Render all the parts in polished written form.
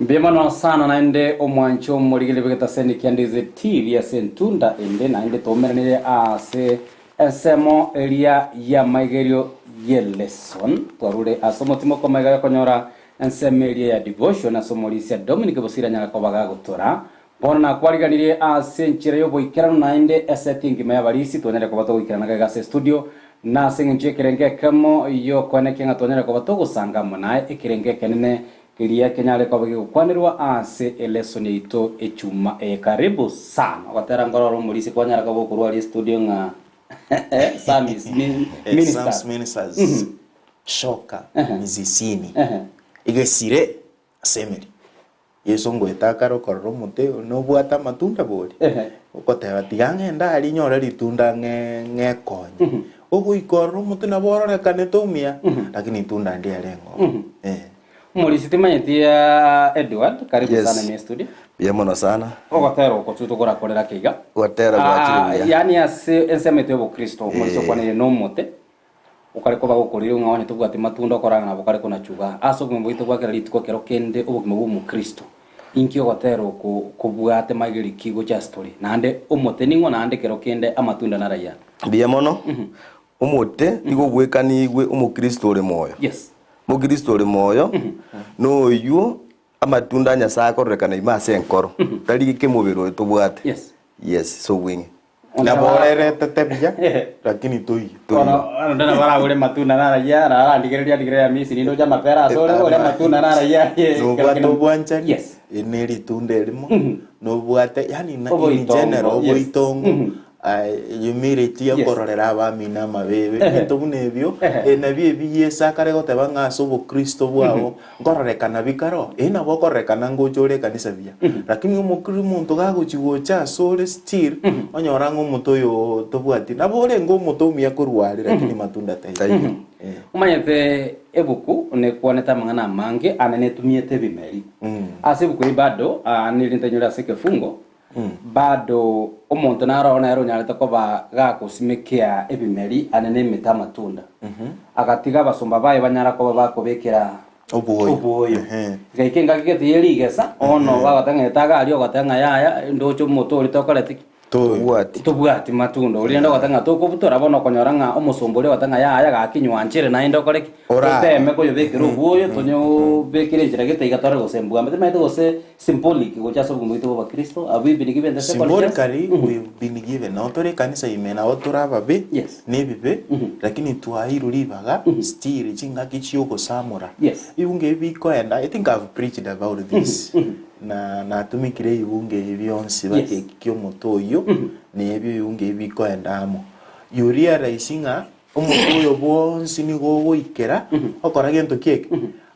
Mbiyamano sana naende omwancho murigile bigeta seni Ndizi TV ya sentunda ende naende tomeranire ase esemo eria ya Amaegerio ye lesson twarure asomotimo komega konyora ensemeria ya devotion asomolisia Dominic Bosira nyaka kobaga gutora bona kwariganire ase nchira yo boikerano naende setting me abarisi tonere kobato boikerana ga studio na singinche kirenge kamo yo koneke ngatonere kobato gusanga mona ikirenge kenene kiria kenyale kwabagi kwanirwa ase lesson ito echuma karibu sana watera ngororo mulisi kwanyara kabo kurwa studio nga Samis ministers shoka mizisini igesire asemeri yeso ngwetakaro kororo mute no bwata matunda bori ukoteba tigangenda ali nyora litunda ngekonye ugu ikororo mute na borore kanetumia lakini tunda ndi alengo mulisi timanyetia Edward karibu sana mi studio Bw'Esabato sana ogotero ko tutugora korera kiga watera gwakiriya yani ase ensemete yo Kristo mulisi kwanire no mote ukareko bagukorire ngawone tubwate matunda okoranga nabo kareko na chuga aso gumbo itubwakira litiko kero kende ubugimo bw'umu Kristo inki ogotero kubwate magiri kigo cha story nande omote ningo nande kero kende amatunda naraya Bw'Esabato omote nigo gwekanigwe umu Kristo ore moyo yes mu Kristo ore moyo no yu amatunda Nyasaye akorekana imase enkoro tari kemubiro tubwate yes so wingi na borere tetebya lakini toyi ono ndana bara ule matunda naraya na andigereria misi nindo ja mapera asore ule matunda naraya no bwato bwancha yes eneri tunde limo no bwate yani na in general boitongo yumireti akororera abamina mabebe bitobunebyo nabye biyesa kare goteba ngaso bo Kristo bwabo ngororekana bikaro nabo korekana ngojore kanisa bya lakini umukuru muntu gaguchigocha sole still onyora ngomuto yo tobwati nabore ngomutomia kurwari lakini matunda tayi umanyete ebuku ne kuoneta mangana mange anenetumiete bimeri ase buku ibado nilintenyura sekefungo bado omuntu narona yaro nyareta ko gakusimekia ebimeri anene meta matunda agatiga basumba baye banyara ko bakobekera obuoyo gaikenga gigete yerigesa ono bagatangeta ali ogatanga yaya ndocho moto litokoreti tubwati matunda ulienda watanga toko butora bono konyoranga omusumbule watanga yaya gakinywa nchere na indo koreki teme ko yobekero buoyo tonyo bekire njira gete igatore gosembwa mbete maite gose symbolic gocha so gumwito ba Kristo abibi ni given the symbolically we've been given na otore kanisa imena otora babe ne bibe lakini tuairu baga still chinga kichiyoko samura iunge biko and I think I've preached about this na tumikire ibunge byonsi bakekyo motoyo nebyo ibunge biko endamo you realizing omutoyo bonsi ni gogo ikera okora gento keke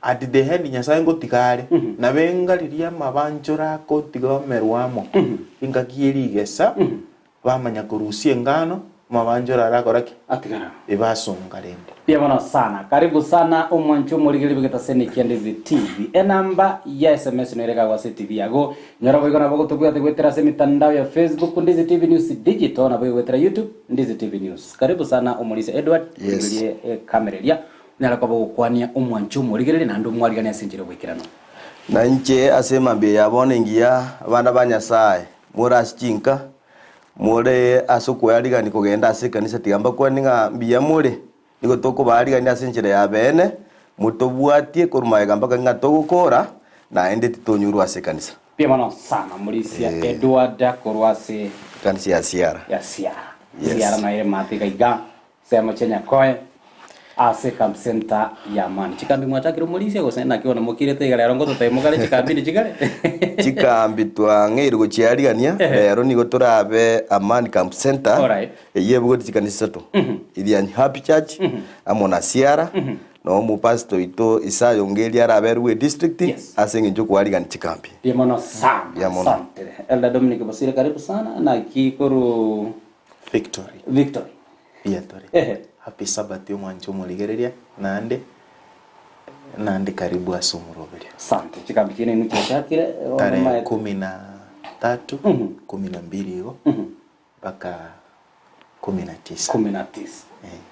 at the end Nyasaye ngotigare na bengaliria mabanjora ko tigomerwamo ingakirigesa bamanya kurusia ngano mabanjora arakoraki atigara ibasongarende Bw'Esabato sana karibu sana omwancho murigiri bigeta seni Ndizi TV enamba ya SMS nerega kwa TV yago nyara boigo na bogo tubwate gwetera se mitandao ya Facebook Ndizi TV News digital na boigo gwetera YouTube Ndizi TV News karibu sana omulise Edward ngiriye kamereria nyara kwa bogo kwania omwancho murigiri na ndo mwarigani asinjire bwikirano na nche asema mbe yabone ngia abana banyasaye murashinka mure asoko yarigani kugenda asikanisa tigamba kwaninga mbiya mure niko toko barigani asinjire ya bene mutobwatie kurumaye gamba kanga togukora na ende titonyuru asikanisa Bw'Esabato sana mulisia Edward korwase kanisa ya siara siara na ile matika iga sema chenya koe ase camp center ya mani chikambi mwatakiro mulisia gosena kiona mukirete igale rongo tutayimugale chikambi chigale chikambi twang'eire gochiarigania rero nigo turabe amani camp center yebwo chikanisa to iriani happy church amona siara no mu pastor ito Isayo ngeli araberwe district asenge njo kwarigani chikambi Bw'Esabato sana asante Elda Dominic Bosira karibu sana na kikoro victory happy Sabbath yo mwancho muligereria nande karibu asumuroberia asante chikambi kine nuki chakire tarehe 13 12 hiyo mpaka 19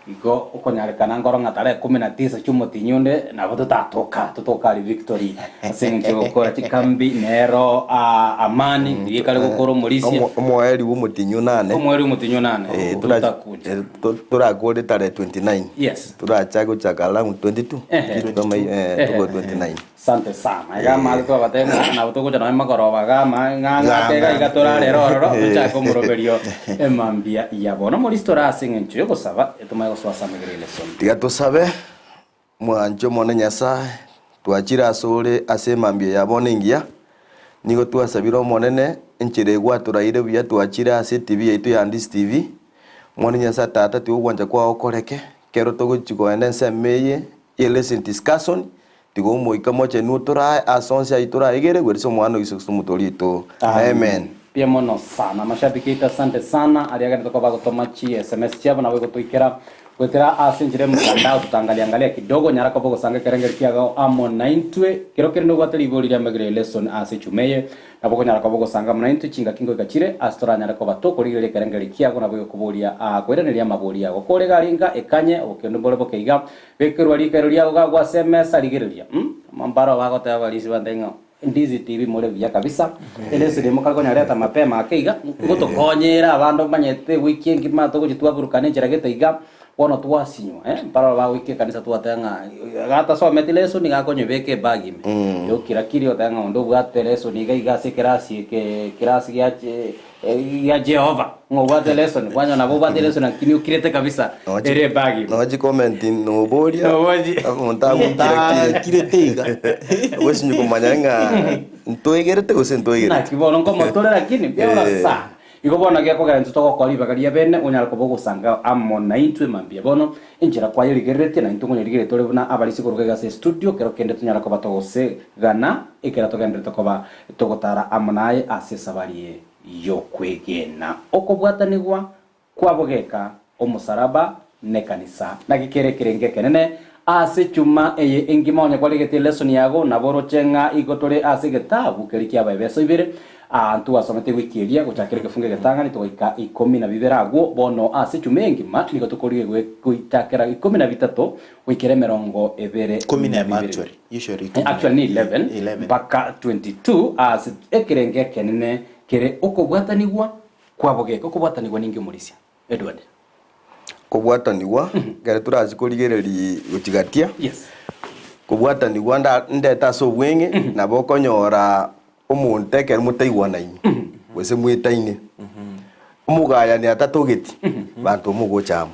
iko ukonyarekana ngoro ngatare 19 cy'umutinyunde nabo tutoka ari victory asenje gukora kikambi nero amani ndikare gukora umurisia umweri w'umutinyu 8 turakore tare 29 yes turachago chakala 22 kama tuko 29 sante sana ya mali to batenga na buto kuja no makoroba ga nganga tega igatora rero chako muroberio emambia yabo no moristora asenje yo gusaba etumaye guswasa Amaegerio tiga tusabe mwanjo mone Nyasaye twachira asore asemambia yabone ngia nigo twasabira monene enchire gwaturaire bya twachira ase TV yaitu ya Ndizi TV mone Nyasaye tata tiugwanja kwa okoreke kero togochiko endense meye lesson discussion tigo moika moche nutura asonsia itura igere gweriso mwana gisuksu mutorito amen pia mono sana mashabiki asante sana aliagana toka kutomachi SMS chabo na wewe kutuikera kwetera asinjire mtandao tutangalia kidogo nyaraka bogo sanga kerengeri kiaga amo 9 kero kerendo gwateli boli ya Amaegerio lesson ase chumeye na bogo nyaraka bogo sanga 9 chinga kingo gachire astora nyaraka batoko ligere kerengeri kiago na bogo kubolia kwereneria maboli yago kore garinga ekanye okendo bole bokeiga bekerwa likero lyago gwa SMS aligereria mambaro bago tabalisi bandenga Ndizi TV mole vya kabisa elese demo kalko nyareta mapema akeiga gutokonyera abandu banyete wiki ngima to gutwa burukane njiragete iga wono twasinyo para ba wiki kanisa twatanga gata so metileso ni gakonyo beke bagi yo kirakiri otanga ondo bwateleso ni iga se kirasi ke kirasi ya Jehova ngobate lesson kwanya na bobate lesson akini ukirete kabisa ere bagi no ji comment no bolia no boji monta kiretega wesinyo kumanyanga ntoigerete usentoi na kibono ko motore lakini bia sa iko bona gya kogera ntutoko kwa liba kali bene unyala ko bogo sanga amo na intwe mambia bono injira kwa yiri gerete na intungo nyiri tole buna abalisi ko rugega se studio kero kende tunyala ko batose gana ikera to kende to ko ba to gotara amonaye asesa balie yo kwegena okobwatanigwa kwabogeka omusaraba ne kanisa na gikerekerenge kenene ase chuma eye engima onya kwalegete lesson yago na boro chenga igotore ase getabu kerikia babeso ibere antu asomete wiki elia guchakire gefunge getanga nitoika 12 agwo bono ase chuma engima niko tukorige guitakera 13 wikere merongo ebere 10 actually 11 baka 22 ase ekerenge kenene kere okobwatanigwa kwabogeka okobwatanigwa ninge murisia Edward kubwatanigwa gare turazi kurigereri gutigatia yes kubwatanigwa ndeta so bwenge na bokonyora umuntu ekere mutaigwanaini wese mwitaine umugaya ni atatogeti bantu mugochamo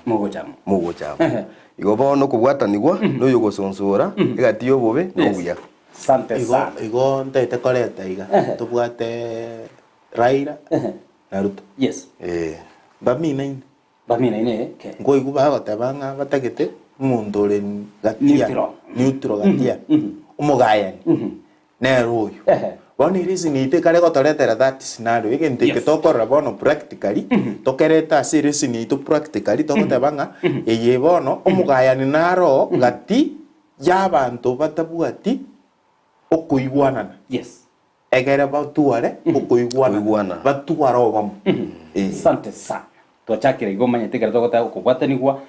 igo bono kubwatanigwa no yugo sonsora igatiyo bobe no buya sante sana igo ndete koreta iga tubwate Raila Naruto yes bamina ine ke ngo iguba batabanga batagete umuntu ore gatia neutral gatia umugayani nero uyu boni reason ite kare gotoretera that scenario igenteke tokora bono practically tokereta series ni to practically togotabanga eye bono umugayani naro gati yabantu batabwati okuigwanana yes egere batuare okuigwana batuara obam sante sana twachakire igoma nyetekera togota okubwatanigwa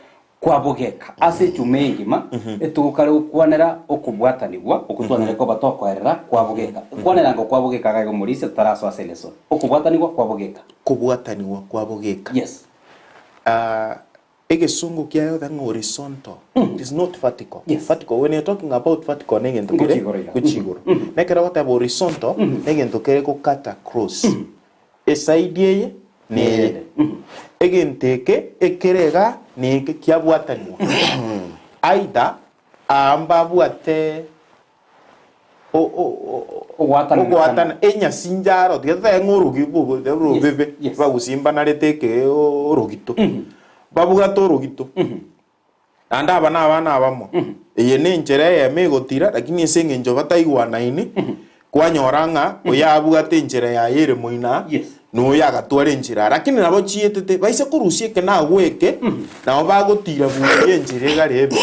kwabogeka ase chumengima etugukare ukwanera okubwatanigwa okutwanera ko batokwerera kwabogeka kwanera ngo kwabogeka gago murise taraso aseleso okubwatanigwa kwabogeka yes egesungu kyayo the horizontal it is not vertical vertical when you're talking about vertical negento kuchigoro nekera what about horizontal negento kere ko kata cross esaidie ne egenteke ekerega ni kyabwatanwa aida amba bwate ogwatana enya sinjaro gethe ngurugi bugo de rubebe bagusimba nareteke orogito babuga torogito anda abana abamo eye ne njere ya megotira lakini esenge njo bataigwana ini kwanyoranga oyabuga tenjere ya yere moina no yagatware njira lakini nabo chietete baise kurusie kana gweke nabo bagotira buye njire garebe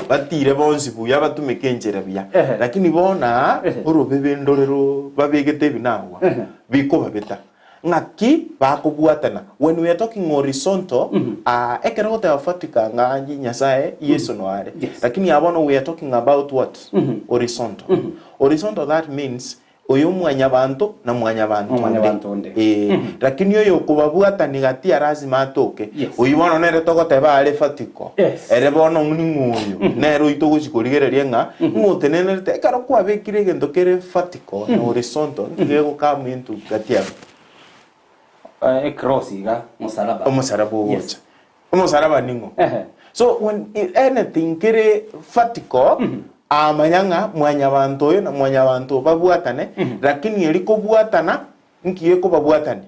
batire bonsi buya batumike njira bya lakini bona orobebe ndorero babegete binawa biko babeta ngaki bakubwatana. When we are talking horizontal, ekero gote afatika nganji nyasaye yesu noare. Lakini abono we are talking about what? Horizontal. Horizontal, that means oyo mwanyabantu na mwanyabantu onde. Lakini oyo kubabwatani gati lazima atoke. Oyo bono nere togoteba ale fatiko. Ere bono nguninguyo. Nero itogusikuligereria nga ngotenene ekaro kwabekire gento kere fatiko na horizontal ngego come into gatia. Crossiga musalaba. Omusaraba wocha. Omusaraba ningo. So when anything kere fatiko amanyanga mwanyabantu oyo na mwanyabantu babwatane, lakini eliko bwatana nkiye ko babwatane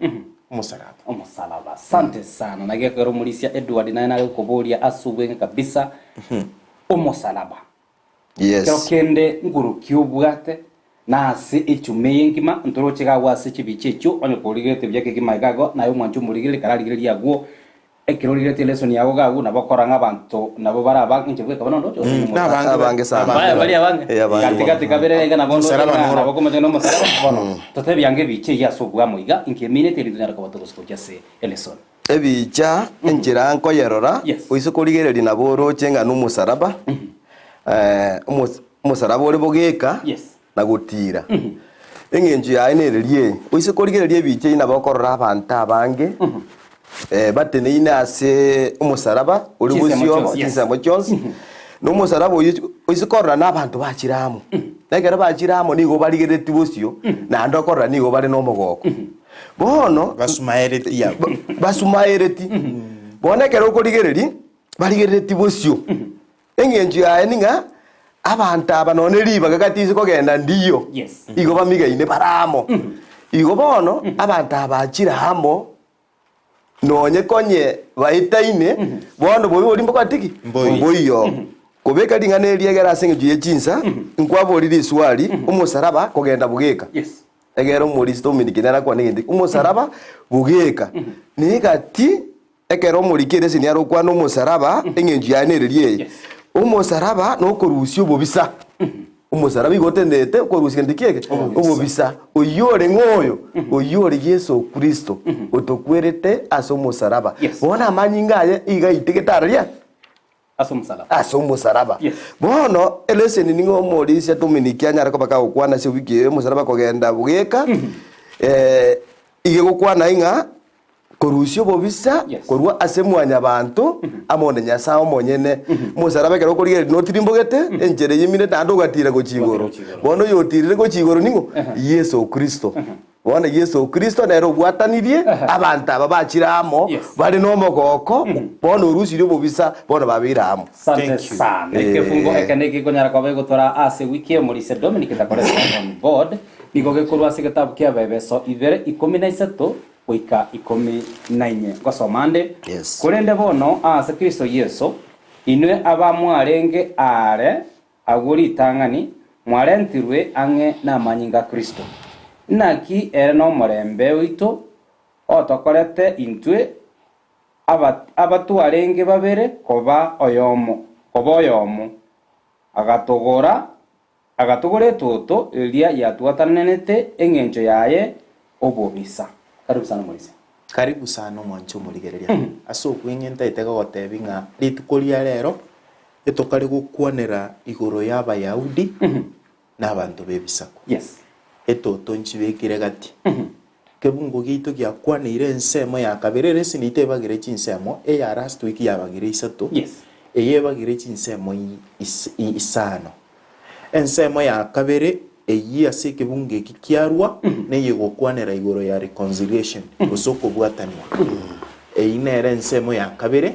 omusaraba. Asante sana nagekero mulisia Edward naye nawe kuburia asubwe kabisa omusaraba. Yes. Kero kende nguru kyubwate nasi ichumeye ngima ntorochega wase chibichecho onye kuligete byake kimaigago nayo mwanchu muligire karaligiria gwo ekirolirete lesson yago gagu nabakoranga abantu nabo baraba nchebwe kabano ndo abange sana bali abange katikati kaberega nabondo nabo komete no musaraba bono tote byange biche yasubwa moiga inkemine telidunara kabato goskoja se lesson ebicha enjira nko yerora oise kuligereri nabo rochenga n'umusaraba umusaraba uri bugeka na gutira engenju ya enererie oise kuligererie ebicha inabakorora abantu abange batene inase umusaraba uri busyo kinsamo cyonse no musaraba oisikorra nabantu bakiramo negera bakiramo nigo barigereti busyo na ndokorra nigo bari no mogoko bono basumaereti bonekera ukorigereri barigereti busyo engenju ya ninga abantu abanone riba gakatisi kogenda ndiyo igo bamigaine baramo igo bono abantu abakiramo nonye konye baitaine bono bobi boli mbokatiki mboyo kobeka ringaneria gera sengeju yechinsa nkwaboriri swali umusaraba kogenda bugeka egero muri stominikera kwa nindi umusaraba bugeka nigati ekero muri kire siniaro kwa no musaraba engenju yanererie umusaraba no korusyo bobisa umusaraba igotendete korusya ndikeke obobisa oyore ngoyo oyore Yesu Kristo otokwerete aso musaraba bona amanyingaye iga itegetaria aso musaraba bono eleseni ningo morisia tuminikia nyara kopaka okwana se wiki musaraba kogenda bugeka ige gukwana inga korusyo bobisa korwa asemwanya abantu amone nyasao monyene musaraba kero korige no tirimbogete enjere yimine tando gatira go chigoro bono yotirire go chigoro ningo Yesu Kristo bona Yesu Kristo nero bwatanirie abantu ababachiramo bari no mogoko bono urusiro bobisa bono babiramo. Sante sana ekefungo ekaneke konyara kwa begotora ase wiki muri se Dominic takoresa on board nigoge kurwa se kitabu kia bebeso ibere 13 oika 14 gosomande kurende bono ase Kristo Yesu inwe abamwarenge are aguri tangani mwarentirwe ange na manyinga Kristo naki ere no morembe wito otokorete intwe abatuarenge babere koba oyomo agatogore toto elia yatuatanenete engencho yaye obobisa. Karibu sana Morisi. Karibu sana mwancho murigereria. Aso kwingenta itega gotebinga ritukoria rero etokari gukwanera igoro yaba Yahudi n'abantu bebisako. Etoto nchibekire gati. Kebungo gitu gyakwanire ensemo ya kabirere sinite bagire chinsemo ya last week yabagire isato. Eyebagire chinsemo isano. Ensemo ya kabere eyi ase kebunge kikiarwa neye gokwanera igoro ya reconciliation osoko bwatanwa eyi nere ensemo ya kabere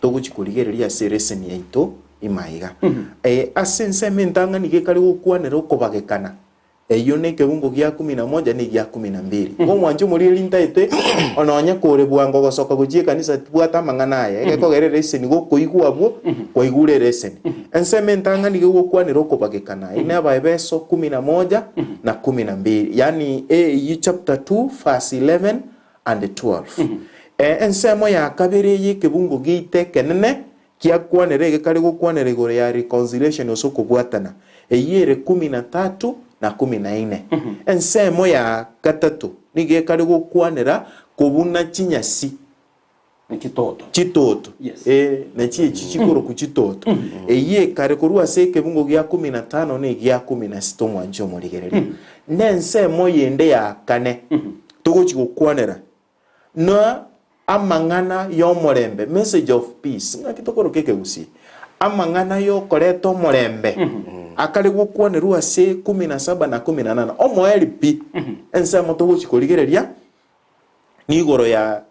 toguchikurigereria sereseni yaito imaiga ase ensemo ntanga nige kali gokwanera okobagekana eyo ne kebungo gya 11 ne gya 12 ngo mwanjo muri lintaite ononya kore bwango gosoka gujie kanisa bwata manganaye gekogerere seni gokoigwabwo koigurere seni enseme ntanga nige gokwanira okobagekana ine abaebeso 11 na 12 yani chapter 2 verse 11 and 12 ensemo ya kabere ye kebungo gite kenene kia kwanere gekali gokwanira igore ya reconciliation osoko bwatana eyere 13 na 14 ensemo ya gatatu nigekari gukwanira kubuna chinyasi chitoto na chikoro ku chitoto eye kare kurua seke bungo gya 15 ne gya 16 mwanjo murigereri nensemo yende ya kane tugochi gukwanira no amangana yo morembe message of peace ngakitokoro keke Gusii amangana yo koreto morembe akali gukwanirwa se 17 na 18 omo elipi ensemo tugochi kurigereria ni igoro ya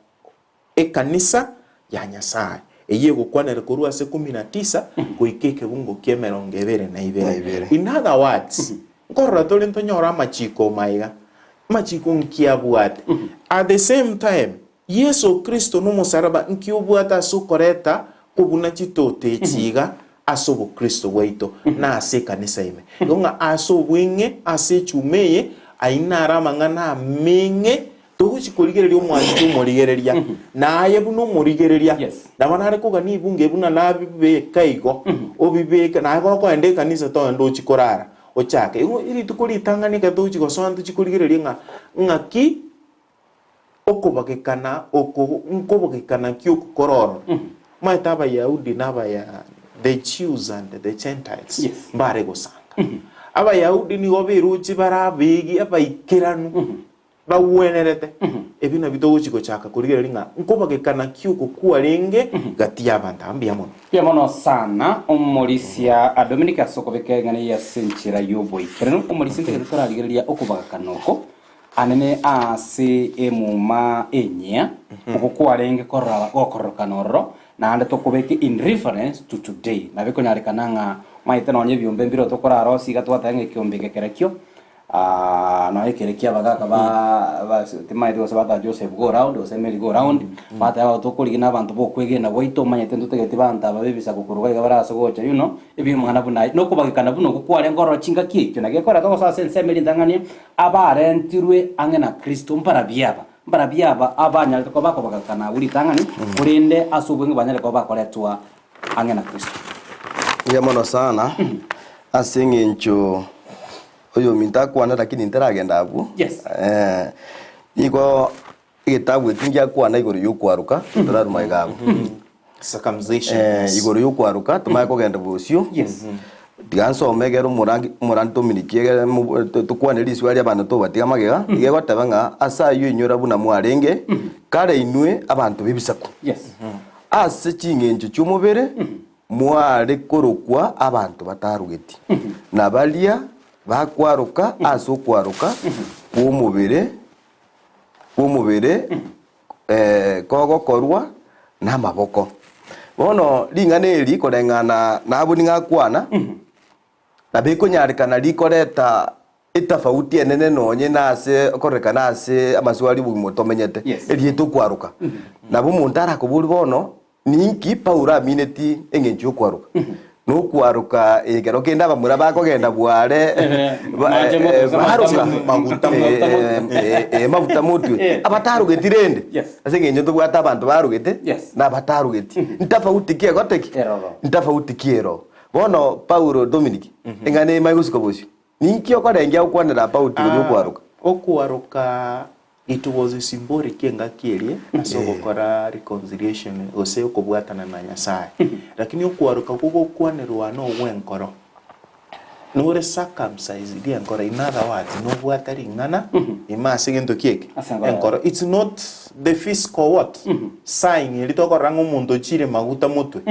ekanisa ya Nyasaye eye gukwanira kurua se 19 kuikeke bungo kye 22 in other words ngorra toli ntonyora machiko maiga machiko nkiabwate at the same time Yesu Kristo no musaraba nkiubwata sukoreta kubuna chitote chiga asobo Kristo waito na ase kanisa ime ngonga asobwinge ase chumeye ainara mangana menge tuguchi kurigereria omwanju morigereria naye buno morigereria nabanare kuga ni bunge buna nabibe kaigo obibeka nago ko ende kanisa to ndo chikorara ochake iri tukuritangani tuchi gosonto chikurigereria ngaki okobagekana nkobagekana kyukororo maitaba Yahudi naba ya the Jews and the Gentiles bare gosanga aba Yahudi ni obiruchi barabigi abaikiranu bawenerete ebina bitogochi gochaka kurigereria nkobagekana kyuko kuarenge gati y'abantu ambiamono piamono sana omorisia a Dominica sokobekengane ya senchira yobo ikirano omorisia ntegetora rigereria okubakanoko anene ase emuma enya okukwarenge korra okorokanoro na ande tokobeke in reference to today na biko nyarekananga maite nonye byombe mbiro tokora rosi gatwatange kyombeke kerekyo no ekerekia bagaka ba timaite Bw'Esabato Joseph go round osemeli go round bata ba tokorigina abantu bokwegena boito manyete ndutegete banta babibisa kukuruga igabara sogocha ebi mwana buna no kubagikana buno kukware ngoro chinga kikyo nagekora to sa sensemeli ndangani abarentirwe angena Kristo mpara biaba abanya to bako bagakana uri tangani kurinde asubwe ngibanyale ko bakoletwa angena Kristo yamono sana asingincho oyo mintakwana lakini ntaragenda abu iko igitabu etingia kwana igoro yukwaruka turaruma igabu circumcision igoro yukwaruka tumaye kugenda busyo diganso omegero muranto minikiege tukwaniri swali abantu tobatiga magega igegotebanga asa yo inyora buna mwarenge kare inwe abantu bibisako ase chingencho cyumubere mware korokwa abantu batarugeti nabalia bakwaruka aso kwaruka umubere kogo korwa na maboko bono linganeri korengana nabo ningakwana na biko nyarikana likoreta itafauti enene nonye nase korekana ase amaswali bumotomenyete elieto kwaruka nabo muntara kubuli bono ninki paura mineti engenjo kwaruka no kwaruka egero kenda bamura bakogenda bware mavuta mutu abatarugetirende asengenyo tubwata abantu barugete na batarugeti ntafauti kiego teki ntafauti kiero bono Paulo Dominic engane maigusiko bosyo ninkio korengia ukwanira pauti ukwaruka okwaruka it was a symbolic ngakierie asogokora reconciliation ose okobwatana na Nyasaye lakini okwaruka kuko kwanirwa no wenkoro no re circumcised enkoro in other words no bwatari ngana imase gento kieke enkoro it's not the physical what sign litokoranga umuntu chire maguta mutwe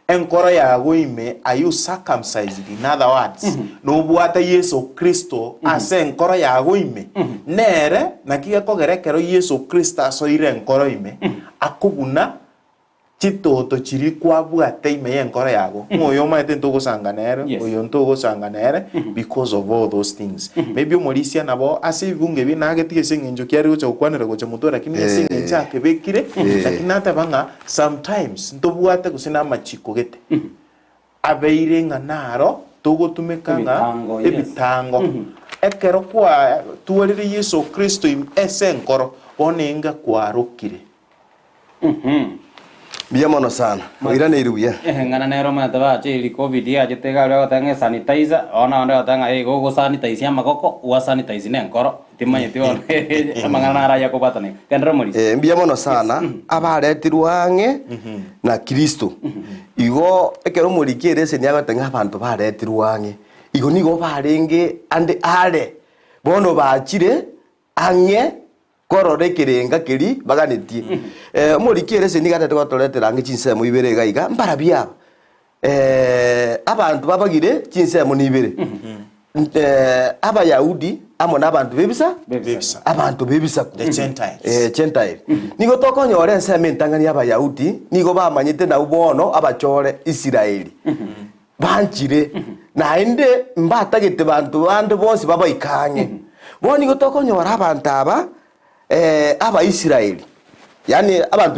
enkoro yago ime ayu circumcised in other words no bwata Yesu Kristo ase enkoro yago ime nere nakiga kogerekero Yesu Kristo asoire enkoro ime akubuna chitoto chiri kwa bwata ime enkoro yago moyo maite ntogosanganere oyo ntogosanganere because of all those things maybe omorisia nabo ase bunge binagetige sengenjo kyari gocha kwanira gocha mutora lakini sengenja kebekire lakini atabanga sometimes ntobwate gusina machiko gete abeire nganaro togotumekanga ebitango ekero kwa tuwalire Yesu Kristo ese enkoro onenga kwarukire Bia mono sana. Oira ne iruya. Ngana nero mataba che COVID ya jetega leo tanga sanitizer ona onda tanga go sanitizer makoko wa sanitizer ne nkoro timanye tio mangana ara yako batane kendra muri bia mono sana abaretirwo ange na Kristo igo ekero muri kire se nyaga tanga abantu baretirwo ange igo nigo barenge ande are bono bachire ange korore kirenga kiri baganitie muri kire se niga tete gotoretera ange chinse mu ibere gaiga mbara bia abantu babagire chinse mu nibere abayahudi amo n'abantu bebisa abantu bebisa the Gentiles Gentiles nigo tokonyore nseme ntangani abayahudi nigo bamanyite na ubono abachore Isiraeli banchire na inde mbatagete bantu bande bose babaikanye bo nigo tokonyora abantu aba Isiraeli yani abantu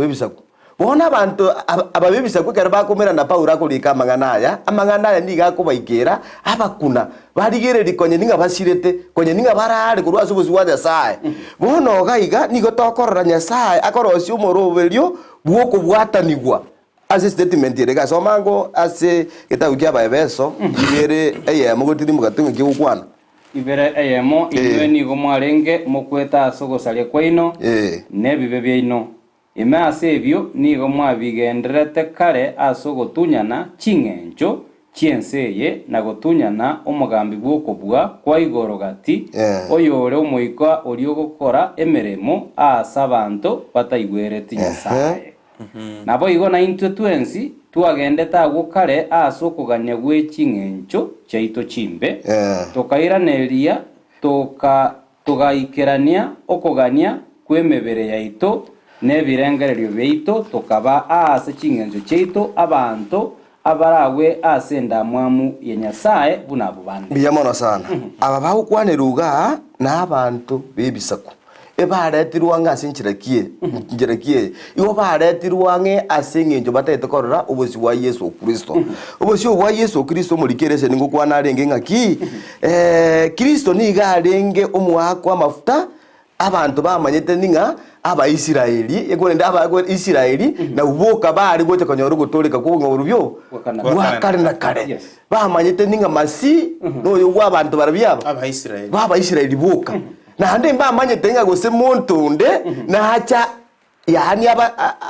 bebisa bona abantu ababibisa kwekera bakomera na Paulo akolika amangana niga kubaikera abakuna barigere likonye ninga basirete konye ninga barare kurwa subuzi wa Nyasaye bono gaiga nigo tokorora Nyasaye akorosi umoroberio bwoko bwatanigwa ase statement yerega somango ase kitabu kya Bw'Esabato ibere mugotiri mugatunga kigukwana ibere eyemo inywe nigo mwarenge mukweta asogosalia kwaino nebibe byaino ime ase ebyo nigo mwabigenderete kare ase ogotunyana ching'encho chienseye na gotunyana omogambi bw'okobua kwa igoro gati oyo ore omoika ori ogokora emeremo ase abanto bataigwereti Nyasaye nabo igo na intwe twensi twagendete agwo kare ase okogania gwe ching'encho chaito chimbe tokairaneria tugaikerania okogania kw'emebere yaito nebirengererio byaito tokaba ase ching'encho chaito abantu abarawe ase ndamwamu ya Nyasaye buna bubande biya mono sana aba bagukwaneruga na abantu bebisaku ebaretirwa ngase nchirakie igo baretirwa nge ase ng'encho batete korora obosi wa Yesu Kristo obosi wa Yesu Kristo murikerese ningukwana arenge ngaki Kristo niga arenge omwako amafuta abantu bamanyete ninga aba Isiraeli egonde aba Isiraeli na uboka bari gote konyoro gutoleka kubunga urubyo wakare na kare bamanyete ninga masi no yo abantu barabyaba aba Isiraeli boka na hande bamanyete ninga gose montonde na hacha yani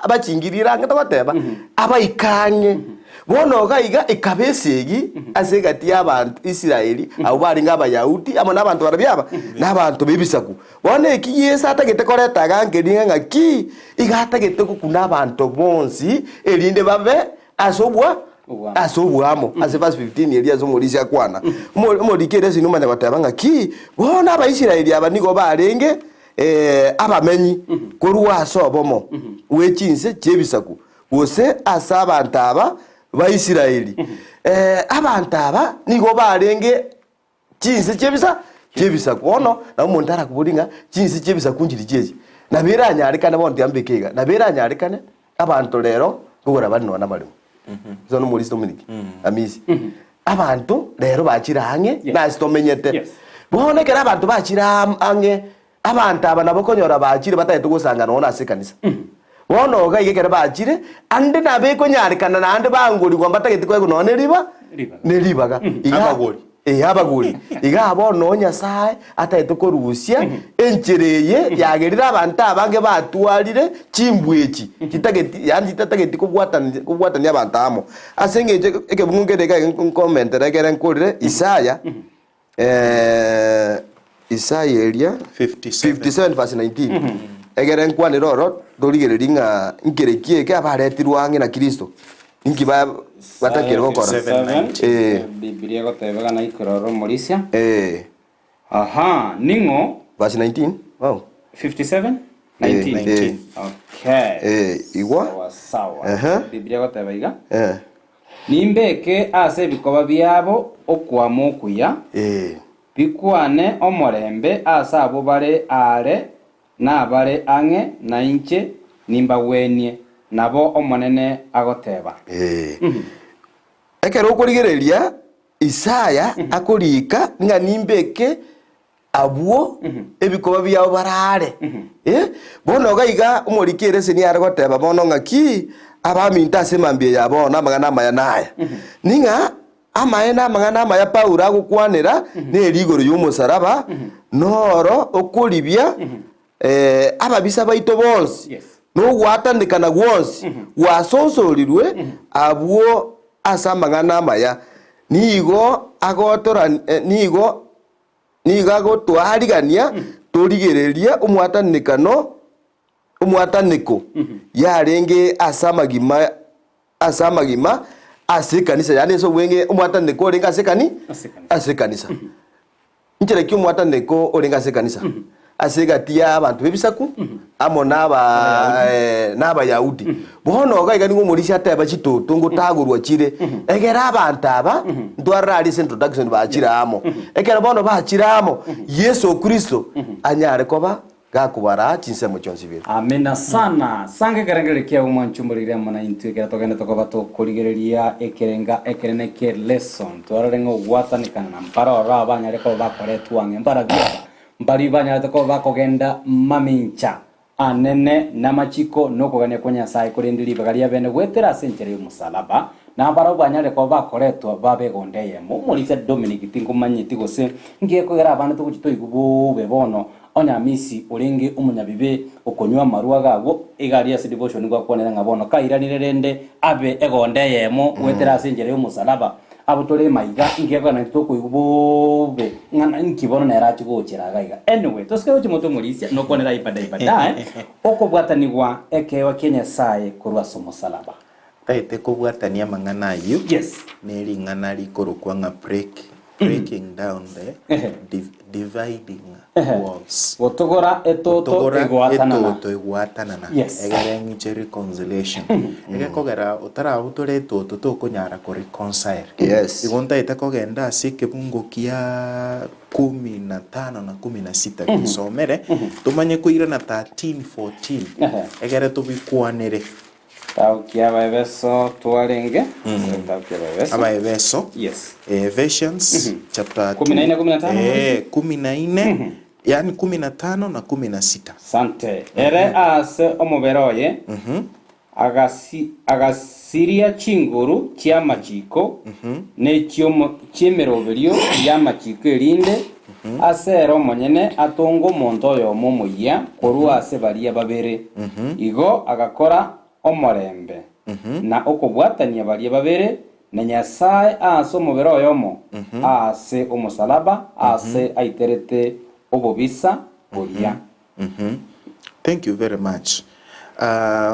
abachingirira ngata bateba aba ikanye bono gaiga ikabesegi asegati y'abantu Isiraeli abo bari ng'abayahudi amo n'abantu barabyaba n'abantu bebisaku bone iki Yesu atagete koreta gangeringa ngaki igatagete kukuna abantu bonsi erinde babe asobwamo ase verse 15 elia zo mulisi akwana umurikere sinuma nyabataba ngaki bona abayisiraeli aba nigo barenge abamenyi korwa asobomo wechinse chebisaku wose asabanta aba Baisiraeli abantu aba nigo barenge chinse chebisa kuono na umuntu arakuburinga chinse chebisa kunjiri jeje nabera nyarikana bondi ambekega nabera nyarikane abantu rero kugora bari nona bari zo no muri stominiki amisi abantu rero bakira hange nasitomenyete bone kera abantu bakira hange abantu aba nabokonyora bakire batayete gusanga nona sekanisa wono ga igekera bakire ande nabeko nyarikana na ande banguri gwamba tageti kwego none ribaga abaguri iga abono Nyasaye atayete korusia enchereye yagerira abantu abange batwarire chimbwechi kitageti yani kitageti kubwatanya abantu amo asengeje ekebungere comment regere nkurire Isaiah elia 57 verse 19 egere nkwane roro dorigereria nkerekie ke abaretirwa ange na Kristo inki batakere gokora Biblia gotebega na ikororo morisia aha ningo verse 19 wow 57 19 okay igwa sawa Biblia gotebega nimbeke ase bikoba byabo okwamo kuya bikwane omorembe ase abo bare are nabare ange na inche nimbawenie nabo omonene agoteba ekero okorigereria Isaya akorika nga nimbeke abuo ebikoba byao barare bono gaiga umorikere seni are goteba bono ngaki abaminta semambie yabo namagana maya naye ninga amaena magana maya Paulo agukwanira ne rigoro y'umusaraba noro okuribia ababisa baito bonsi no gwatandikana gwonsi wasosorirwe abuo asamagana maya nigo agotora nigo gotwarigania torigereria umwataniko yarenge asamagima ase kanisa yani so wenge umwataniko orenga ase kanisa nchire kyo umwataniko orenga ase kanisa ase gatia abantu bebisaku amo naba Yahudi bono gaiga ningo murisha ateba chitoto ngo tagurwa chire egera abantu aba ndwarari introduction bachira amo egera bono bachira amo Yesu Kristo anyare koba gakubara chinsemo chonsibira amena sana sange karangere kia umwanchumurire mona intwekera togenda tokoba to kurigereria ekereneke lesson twarengo gwatanikana na mpara ora abanyare ko bakore tuange mbara bya mbari banyare ko bakogenda mamincha anene namachiko nokogane konya sai kurindiri bagaria bene gwetera sentere y'umusalaba na bara banyare ko bakoretwa babegondeye mu muri Dominic tingumanyiti gose ngiye kugera abantu tukito igubu bebono onya misi urenge umunyabibe okonywa marua gago igaria se devotion gwa konera ngabono kairanire rende abe egondeye mu gwetera sentere y'umusalaba abutore maiga ingeko na toko igubobe ngana nkibono na rachi gochera gaiga anyway toske chimoto mulisia no konera ipada okobwatanigwa ekewa Kenya sae kurwa somosalaba taite kobwatania mangana yu yes neri ngana likorokwa nga breaking down the dividing walls otogora etoto egwatanana egerengiche reconciliation egekogera otara utore toto tokonyara ko reconcile igonta itakogenda asikebungo kia 15 na 16 kisomere tumanye kuira na 13 14 egere tubikwanere Taukia Bw'Esabato tuarenge. Abaebeso. Yes. Ephesians chapter 14. Yani 15 na 16. Sante. Ere ase omuberoye. Agasiria chinguru chia machiko. Ne chiemeroberio ya machiko erinde. Asero monyene atongo montoyo momoya korua ase baria babere. Igo agakora omorembe na okobwatania baria babere na Nyasaye ase omubere oyomo ase omusalaba ase aiterete obobisa boria. Thank you very much.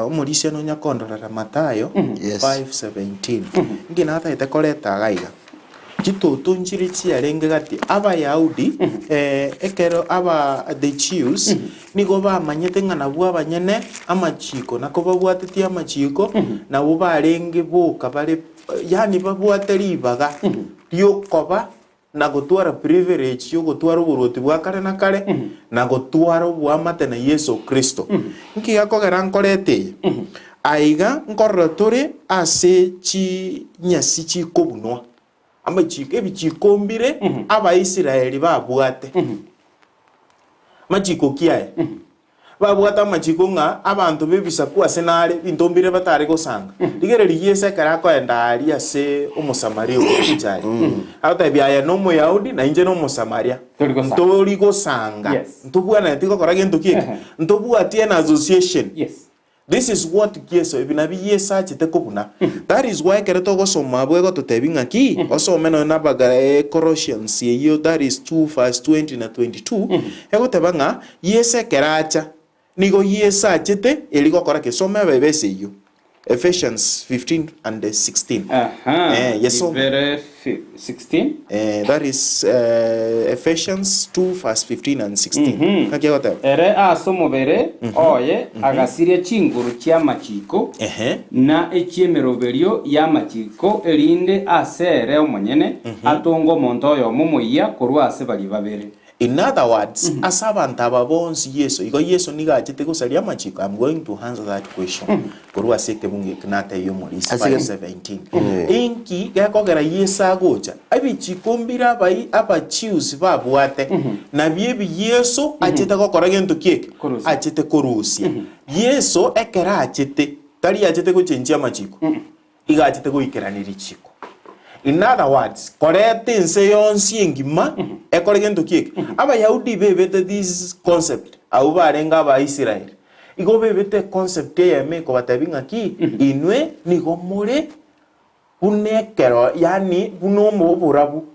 Umurisia no nyakondorera Matayo 5:17 ngina ata itekoreta gaiga chitoto nchiri chiarenge gati Abayahudi ekero aba the Jews nigo bamanyete ngana bwa banyene amachiko nako babwatetie amachiko na bo barenge boka bare yani babwateri baga yokoba na gotwara privilege yo gotwara uburuti bwa kare na kare na gotwara bwa mate na Yesu Kristo nkigakogera nkorete aiga nkorotore ase chi nyasi chi kobunwa amachiko ebichikombire Abaisiraeli babwate machiko kiae babwata amachiko nga abantu bebisaku asenare bintombire batare gosanga digereri Yesu karako endari ase omusamaria okichari ata byaya no Muyahudi na inje no Musamaria tori gosanga ntubwana tiko korage ntukie ntubwati an association. This is what Yesu ebinabi Yesu achite kubuna. That is why kereto gosoma bwego tutebinga ki osomeno na baga Colossians yeyo that is 2:20 na 22 ego tebanga Yesu keracha nigo Yesu achite eligo kora ke some bebese yo Ephesians 15 and 16. Yes, so 16. That is Ephesians 2:15 and 16. Kakiota. Ere asomobere oye agasiria chinguru chia machiko na echiemeroberio ya machiko erinde asere omonyene atongo montoyo momoya korwa ase bali babere. In other words, as abantu ababonsi Yesu, iko Yesu niga achite kusalia machiko. I'm going to answer that question. Kurua seke bunge kinata iyo Morisi 5:17. Inki gakogera Yesu agocha. Abi chikombira bai aba choose babuate. Na biebi Yesu achite gokora gento kieke. Achite korusia. Yesu ekera achite tari achite kuchenjia machiko. Iga achite kuikeraniri chiko. In other words, korete nse yonsi engima ekore gento kieke. Aba Yahudi bebete this concept au barenga ba Israel. Igo bebete concept ya meko batabinga ki inwe nigo more unekero yani bunomo burabu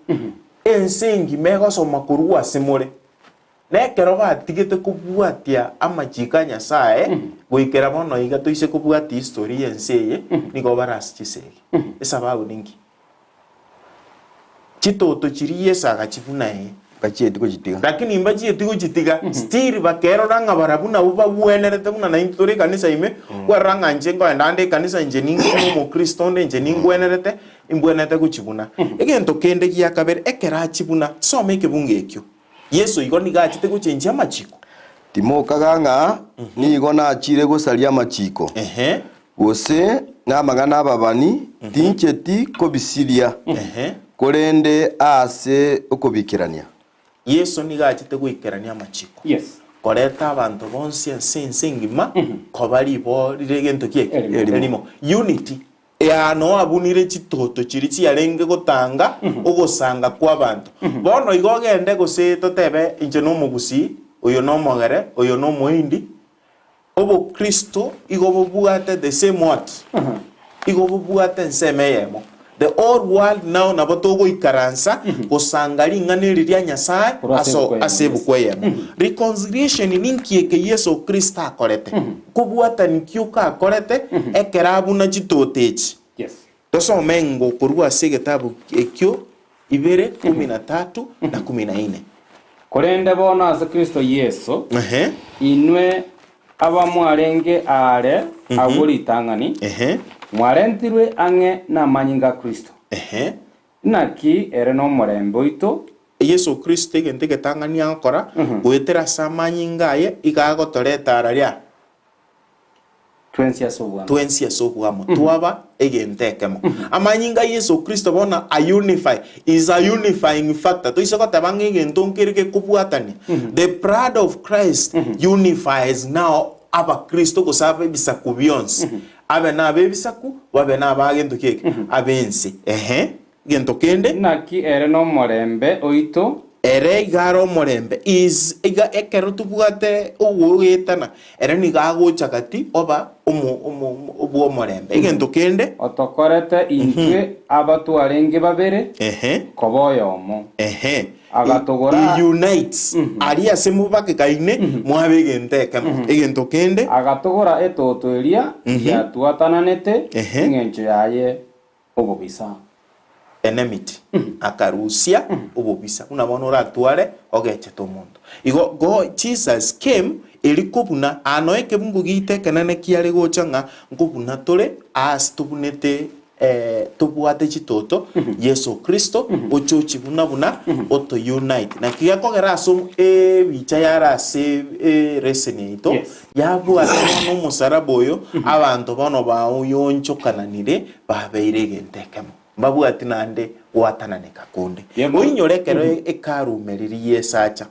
ense engima egosoma kurua simore. Nekero batigete kubwatia amachika Nyasaye goikera bono igato ise kubwati history ense nigo barasichisege. Esababu ningi chitoto chiri Yesu agachibuna Bachiye tiko jitiga. Lakini imbachiye tiko jitiga still bakero ranga barabuna uba buenerete buna na intore kanisa ime kwa ranga njengo endande kanisa njeningo mu Kristo nde njengo enerete imbuenete kuchibuna. Egento kende kiya kabere ekera chibuna so meke bungekyo. Yesu igoni gachite kuchenjia machiko. Timo kaganga ni igona achire gusalia machiko. Gose na magana ababani tincheti kobisiria. Korende ase okubikirania. Yesu niga achite kuikerania machiko. Yes. Koreta abantu bonsi ense ngima kobali bo riregento kieke elimo unity ya no abunire chitoto chiri chiarenge gotanga ogosanga kwa abantu bono igogende gose totebe inje no mugusi oyo no mogere oyo no muindi obo Kristo igobubuate the same what igobubuate nsemeyemo. The old world now nabotogo ikaransa gosangari nganiriria Nyasaye asebukweyemo. Reconciliation ninkieke Yesu Kristo akorete. Kubwata nikyuka akorete ekerabu na chitotechi. Yes. Toso mengo kurua segetabu ekyo 2:13 na 14. Korende bono ase Kristo Yesu. Inwe abamwarenge are aguritangani. Mwarentirwe ange na manyinga Kristo. Naki ere no morembo ito Yesu Kristo egente tangania akora gwetera samanyinga ye igagotoreta araria twensia sobuamo tuaba egentekemo amanyinga Yesu Kristo bona a unify is a unifying factor to isoko tabange egentongkereke kubwatani. The blood of Christ unifies now aba Kristo kosabe bisaku bionse abe na bebisaku wabe na bagento keke abense gento kende naki ere no morembe oito ere igaro morembe is iga ekero tubwate owogetana ere ni gago chakati oba obo morembe gento kende otokorete intwe abatu arenge babere koboyomo agatogora unites aria semubake kaine mwabegenteke egento kende agatogora etoto eria ya tuatananete ngencho yaye obobisa enmity akarusia obobisa unabona oratware ogeche to muntu igo go Jesus came elikobuna anoeke bungu gite kanane kiare gochanga ngobuna tore as tubunete tubwate chitoto Yesu Kristo ochochi buna oto unite na kigakogera asum bicha yara se resenito yabwate no musarabo oyo abantu bano bayoncho kananire babeire gentekemo babwate nande watananeka konde oinyorekero ekarumeriri yesacha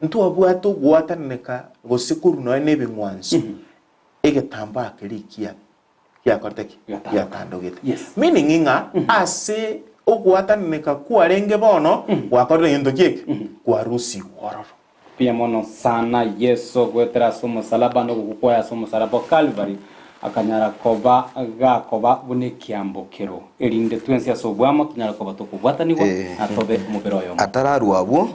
ntu abwate gwatananeka gosikuru no nebingwanso egetamba akirikia ya korteki ya tandogete meaning inga ase ogwataneka kuarenge bono wakore yendo kieke kwa rusi wororo pia mono sana Yesu gwetera somo salaba no gukoya somo salaba Calvary akanyara koba gakoba bune kiambokero erinde twensia sobwamo tunyara koba tukubwatanigo atobe mubero yo atararu abo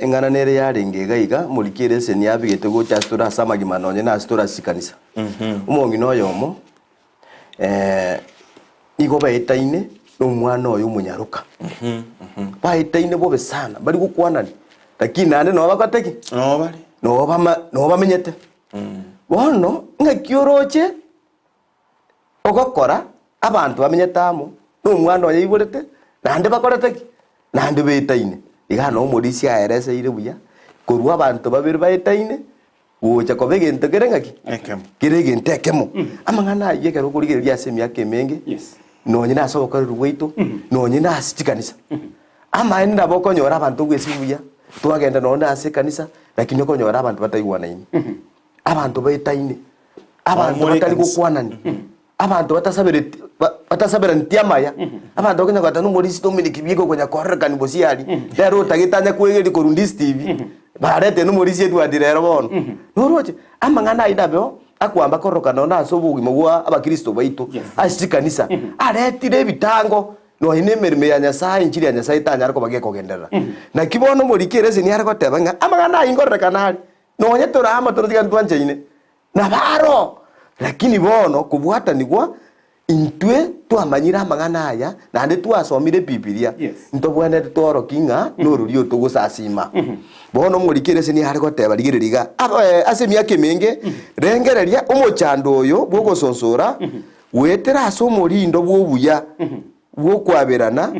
ingana nere yaringe gaiga murikire se niabigete gocha stura samagima nonye na stura sikanisa umongi no yomo igo baetaine n'umwana oyo munyaruka baetaine bobe sana bari gukwanani lakini nande no bakateki no bamenyete bono ngakioroche ogakora abantu bamenyetamo n'umwana oyo iburete nande bakoreteki nande betaine iga no omorisi aereseire buya korwa abantu babiri baetaine gocha kobe gento kerengaki kere gento ekemo amang'ana aye kero kurigereria ase emiaka emenge nonye nase ogokorerwa gwaito nonye nase chikanisa amaene nabo okonyora abantu gwesi buya twagenda nonye ase kanisa lakini okonyora abantu bataigwanaine abantu baetaine abantu batari gokwanani abantu batasabera ntiamaya abantu okenya kwata nomorisi Dominic biego konya korrekani bosiari lero utagitanya kwegeri korundi Steve barete nomorisi Edward rero bono noroche amang'ana aidabeo akwamba korokana na sobugimo bwa abakristo baito ashikanisa aretire ebitango no ine merime ya Nyasaye injiri ya Nyasaye tanya ariko bagiye kogenderera na kibono morikirese ni ariko tebanga amang'ana ingorrekana nonye torama torotiga ntwanchaine na baro lakini bono kubwatanigwa intwe twamanyira amang'ana aya nande twasomire Biblia ntobwene tworokinga norurio tugusasima bono murikirese ni hariko teba rigiririga ase miaka emenge rengereria omochando oyo bwogosonsora wetera ase omorindo bwobuya bwokwaberana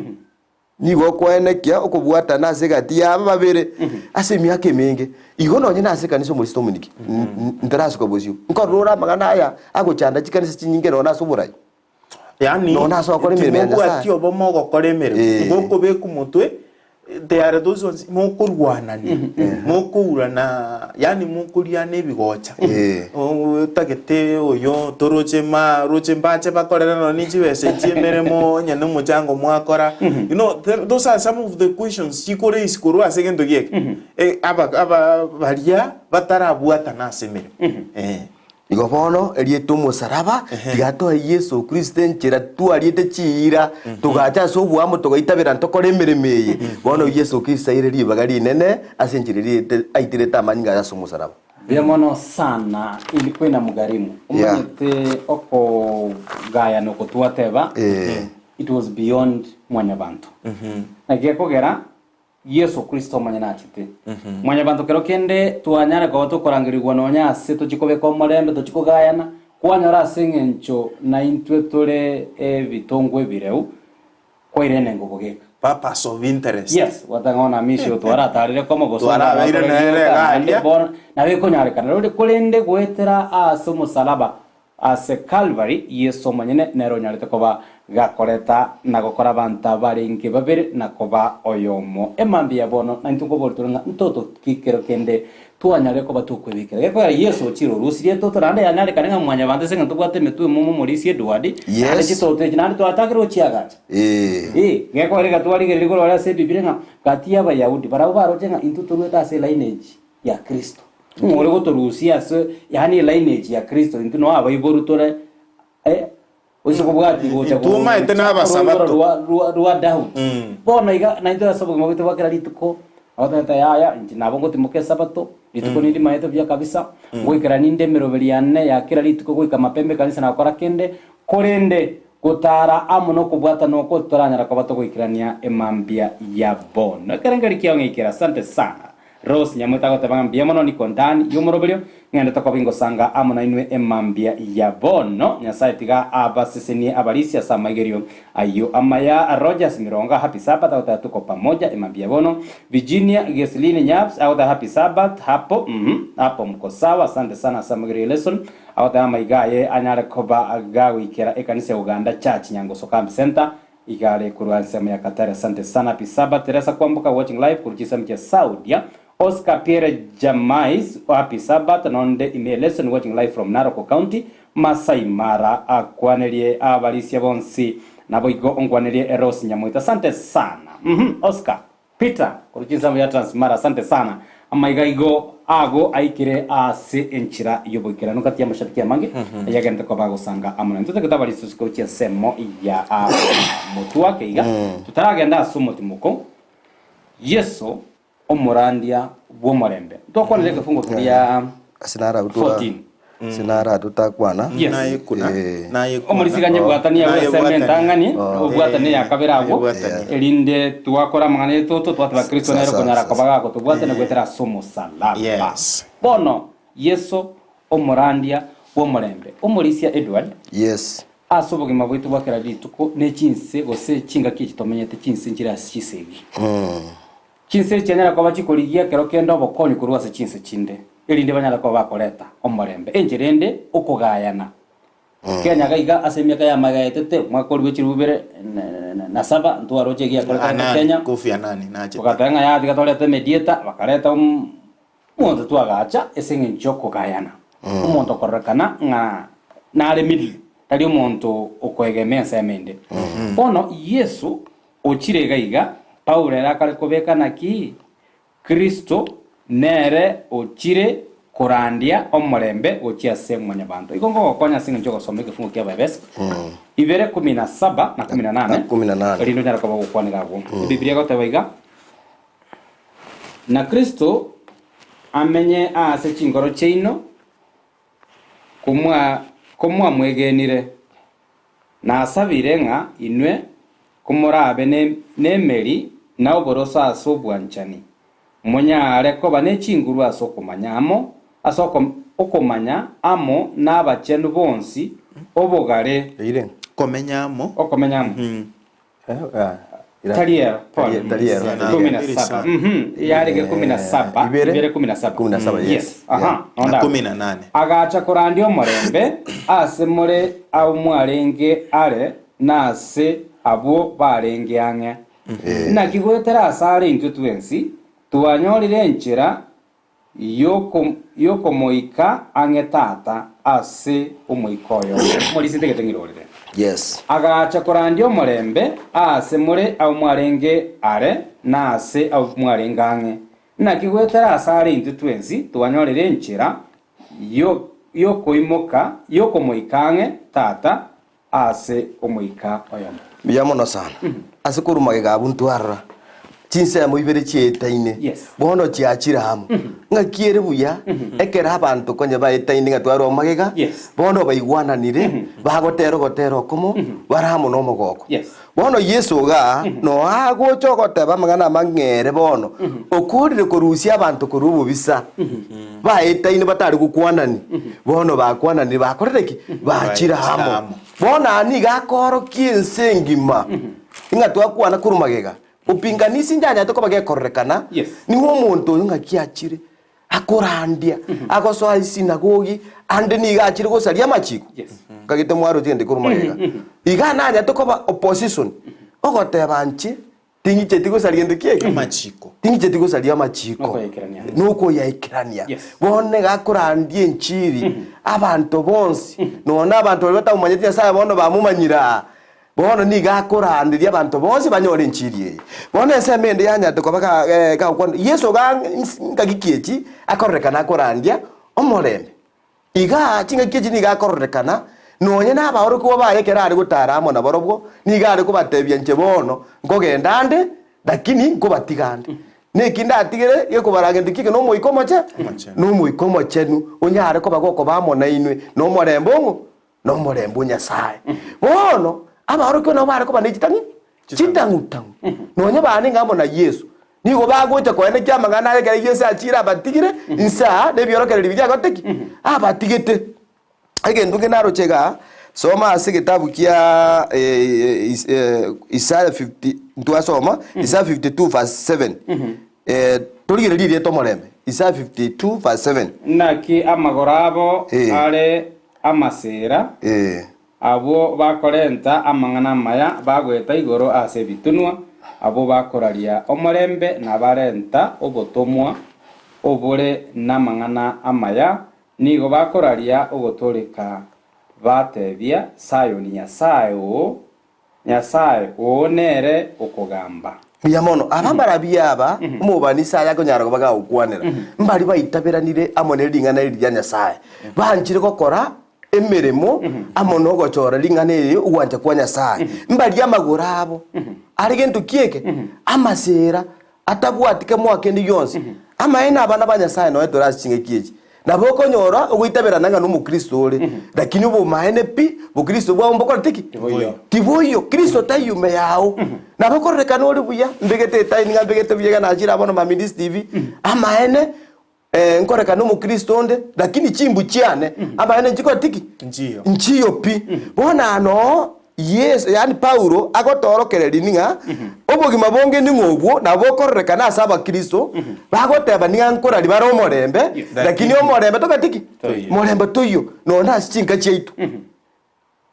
nigo kwenekia okobwatana ase gati yaba babere ase miaka emenge igo nonye nase kanisa omorisi Dominic ntarasuka bosio nkorora amang'ana aya agochanda chikanisa chinyinge nona ase oborai yani nona so akore mirimo ya Nyasaye ati obo mogo kore mirimo ngoko beku mutwe they are those ones mokurwanani mokurana yani mokuria nebigocha tagete oyo toroche mbache bakorera no ninji wese chiemeremo nyane mujango mwakora you know those are some of the questions chikore iskuru asegendo gieke aba baria batarabwata nasemere igo bono erieto musaraba tigato Yesu Kristo nchera twariete chira tugacha sobwamo tugaitabera ntokore emeremeye bono Yesu Kristo ireri bagari nene asenchiririete aitireta amanyinga ya musaraba biamono sana ilikuwa ina mugarimu umanyete oko gaya no kotwateba it was beyond mwanyabantu nagekogera Yesu Kristo manyanaachite mwanyabantu kero kende twanyara ko tukorangirigwa nonya ase tuchikobeka omorembe tuchikogayana kwanyara ase ng'encho na intwe tore ebitongwe bireu koirene ngogogeka purpose of interest yes watangona misho twaratarire komo goso twarabeire na bekonyareka rode kolende gwetera ase omosalaba ase Calvary Yesu manyene nero nyarete koba gakoreta na gokora abantu baringe babere na koba oyomo emambia bono na ntuko bolturanga ntoto kikero kende tuanyare koba tukwebikira yako Yesu chiro rusirie toto rande yanare kanenga mwanya bande senga tubwate metu mumu morisi Edward ande chitote kinande twatakiro chiagacha ngeko rega twali rego wala se Biblia katia ba Yahudi barabo barojenga intuto weta se lineage ya Kristo ngore gotorusia se yani lineage ya Kristo intuno aba iborutore oiso kubwati gocha tuma etena Bw'Esabato ruwa Daudi bona iga na ndo sababu mabito bakira lituko awatata yaya nabo ngo timuke Sabato lituko nindi maeto bya kabisa gwikira ninde meroberiane ya kira lituko gwika mapembe kanisa na kora kende korende gutara amuno kubwata no ko toranyara kwabato gwikirania emambia ya bono kerengeri kiyo ngikira asante sana Rose nyamwita gotabanga biamono ni kondani yomoroberio ngenda takobingo sanga amona inwe emambia ya bono Nyasaye tiga abaseseni abalisia sa Amaegerio ayo amaya Rogers Mironga happy Sabbath au tuko pamoja emambia bono Virginia Gesline Nyaps au happy Sabbath hapo hapo mko sawa asante sana sa Amaegerio lesson au amaigaye anyare koba agawi kera ekanisa Uganda Church Nyangoso Camp Center igale kuruansa ya Katara asante sana happy Sabbath Teresa Kwambuka watching live kurujisa mkia Saudia Oscar Pierre Jamais happy Sabbath nonde email lesson watching live from Naroko County Masai Mara akwanelie abalisia bonsi nabo igo ongwanelie Eros Nyamwita asante sana Oscar Peter kuruchiza ya Transmara asante sana amaiga igo ago aikire ase enchira yobokera nukati ya mashariki ya mangi yagenda kwa bago sanga amuna ntote kutabali susikochia semo ya mutua keiga tutaragenda asumo timuko Yesu omorandia bw'omorembe twakorere gafungo kya asinara utura 14 sinara tutakwana naye omurisiganye bwatania bw'esemmentangani obwatania yakaberago elinde twakora mangane toto twataba Kristo nero kunyara kabaga ko tubwatene gwetera somo salaba bono Yesu omorandia bw'omorembe omurisia Edward asoboge mabwitu bwakera lituko ne chinse gose chinga kichitomenyete chinse ngira sisegi chinse chenyara kwa bachikorigia kero kendo bokonyo kurwa se chinse chinde elinde banyara kwa bakoreta omorembe enjerende okugayana Kenya gaiga asemia kaya magaetete mwakorwe chirubere na saba ntwaroche gia kwa Kenya Kofi Anani naje bakatanga ya digatolete medieta bakareta umuntu twagacha esinge njoko kayana umuntu korrekana nga nare midi tali umuntu okwegemea semende bono Yesu ochire gaiga Paulo era kale kobeka naki Kristo nere ochire kurandia omorembe ochia semwanya bantu igongo gokonya singe njoko some kifungo kia Bw'Esabato 2:17 na 18 rindo nyara kwa gukwanira go Biblia gotebaiga na Kristo amenye ase chingoro cheino kumwa mwegenire na asabire nga inwe kumurabe nemeri na oborosa aso bwanchani munyare ko bane chinguru aso kumanyamo aso okomanya amo n'abachenu bonsi obogare komenyamo Taliera, yarige 17 yes aha 18 agacha korandio morembe asemore au mwarenge are nase abo barenge ange na kigwetera asare into twensi tuanyorire enchera yoko moika ange tata ase omoikoyo muri sintegetengirorire yes agacha korandio morembe asemore au mwarenge are nase au mwarenge ange na kigwetera asare into twensi tuanyorire enchera yoko moikange tata ase omoika oyomo biyamono sana asikuru magigabu ntwarra chinse mo ibere chietaine bono chiachira hamu ngakiere buya ekera abantu konye baetaine ngatwaro magiga bono baigwananire bagotero komo baramu no mogoko bono Yesu ga no agochogote bamagana mangere bono okurire korusia abantu kurubu bisa baetaine batari gukwanani bono bakwanani bakorereki bachira hamu bono ani gakoro kiensengima ingatwa kwana kurumagega upinganisi njanya to kobage korrekana ni wo muntu ngakiachire akorandia agoso isinagogi ande ni gachire gosaria machiko kagite mwaro tinde kurumagega igana anya to koba opposition ogote banchi tingi chetigo saliende kieke machiko tingi chetigo salia machiko nuko yaikirania bone gakorandie nchiri abantu bonsi nona abantu bata umanyeti sa bono bamumanyira bono ni gakorandiria abantu bonse banyore nchiri bono esemende yanya to koba ga kwa Yesu ga ngagikiechi akorrekana akorandia omorembe iga chinga kiechi ni gakorrekana nonye nabaro kuba bayekera ari gutaramo na borobwo ni gari kubatebya nche bono ngogendande lakini ngobatigande nekinda atigere yekubarage ndikike no muikomo chenu onyare ko bagoko bamona inwe no morembo nyasaye bono abaro ko no bare ko banichitangi chitangu nonye bani ngamo na Yesu nigo bagocha ko ene kyamagana yekere Yesu achira batigire insa nebyorokereri bijya goteki abatigete agendunge naro chega soma ase kitabu kia Isaiah 50 ntuasoma Isaiah 52 verse 7 turigiririe tomorembe Isaiah 52 verse 7 naki amagorabo are amasera abo bakorenta amangana maya bagweta igoro ase bitunwa abo bakoraria omorembe na barenta obotomwa obore namangana amaya nigo bakoraria ogotoreka batebia sayo ni nyasaye o nere okogamba biyamono abambara byaba umubani saya ko nyara baga ukwanira mbari bayitaberanire amone ringana rya nyasaye banjire gokora emeremo amono gochora ringana iri uwanje kwa nyasaye mbari amagorabo ari gento kieke amasera atabwatike mwakendi yonse amaina abana banyasaye no edora chinge kiechi naboko nyora uguitabera nanga no mukristo ore lakini ubo mahene pi bukristo bwa mboko tiki tiboyo kristo tayume yao naboko rekano ore buya mbegete tayinga mbegete buya na ajira abono ma ministry tv amahene nkoreka no mukristo onde lakini chimbu chiane amahene chiko tiki njiyo pi bona no yes yani Paulo agotorokereri ninga obogima bonge ning'obwo nabo korrekana asaba Kristo bagoteba ninga nkora libaro omorembe lakini omorembe togatiki morembe toyo nona asichinka chaitu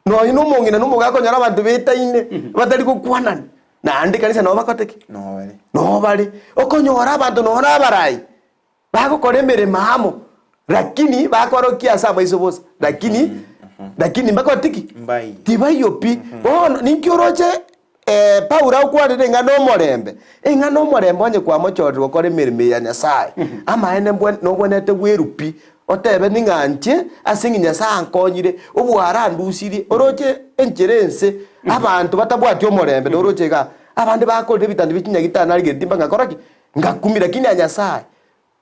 no ino mongina numugako nyara abantu betaine batari gukwanana na andi kanisa no bakoteki no bali okonyora abantu no nabarai bagokora emirimo hamo lakini bakorokia asaba iso bose lakini mbakotiki tibayopi bono ninkyoroche Paulo ukwarire ngano omorembe onye kwa mochorero gukora emirimo ya Nyasaye amaene nobonete bwerupi otebe ninganche asingi Nyasaye nkonyire obwara ndusiri oroche encherense abantu batabwati omorembe oroche ga abandi bakore bitandi bikinya gitana rigetimba ngakoraki ngakumira kinya Nyasaye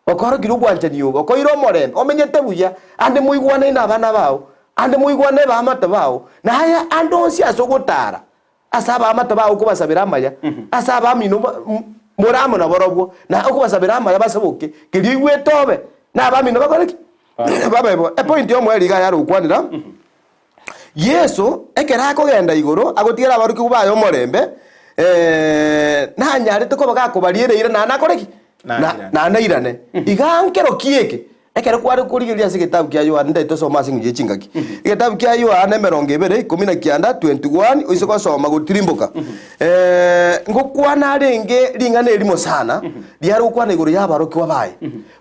okoro kirugwanje niyogo koiro omorembe omenyete buya ande muigwane na abana bao ande muigwane ba amata bao na haya andonsi asogotara asaba amata bao kubasabira amaya asaba amino muramo na borobwo na okubasabira amaya basaboke kirigwe tobe na abamino bakoreki babebo e point yo mweri ga yaro kwanira Yesu ekera akogenda igoro agotigera abaruki kubayo omorembe na nyare toko bagakobariere na nakoreki na nairane igankero kieke ekere kwari kurigiria sigitabu kya Yohana ndaito soma singi chingaki igitabu kya Yohana 20:21 oisoko soma gutirimboka ngokwana renge ringana elimo sana diari ukwana iguru yabaroki wabaye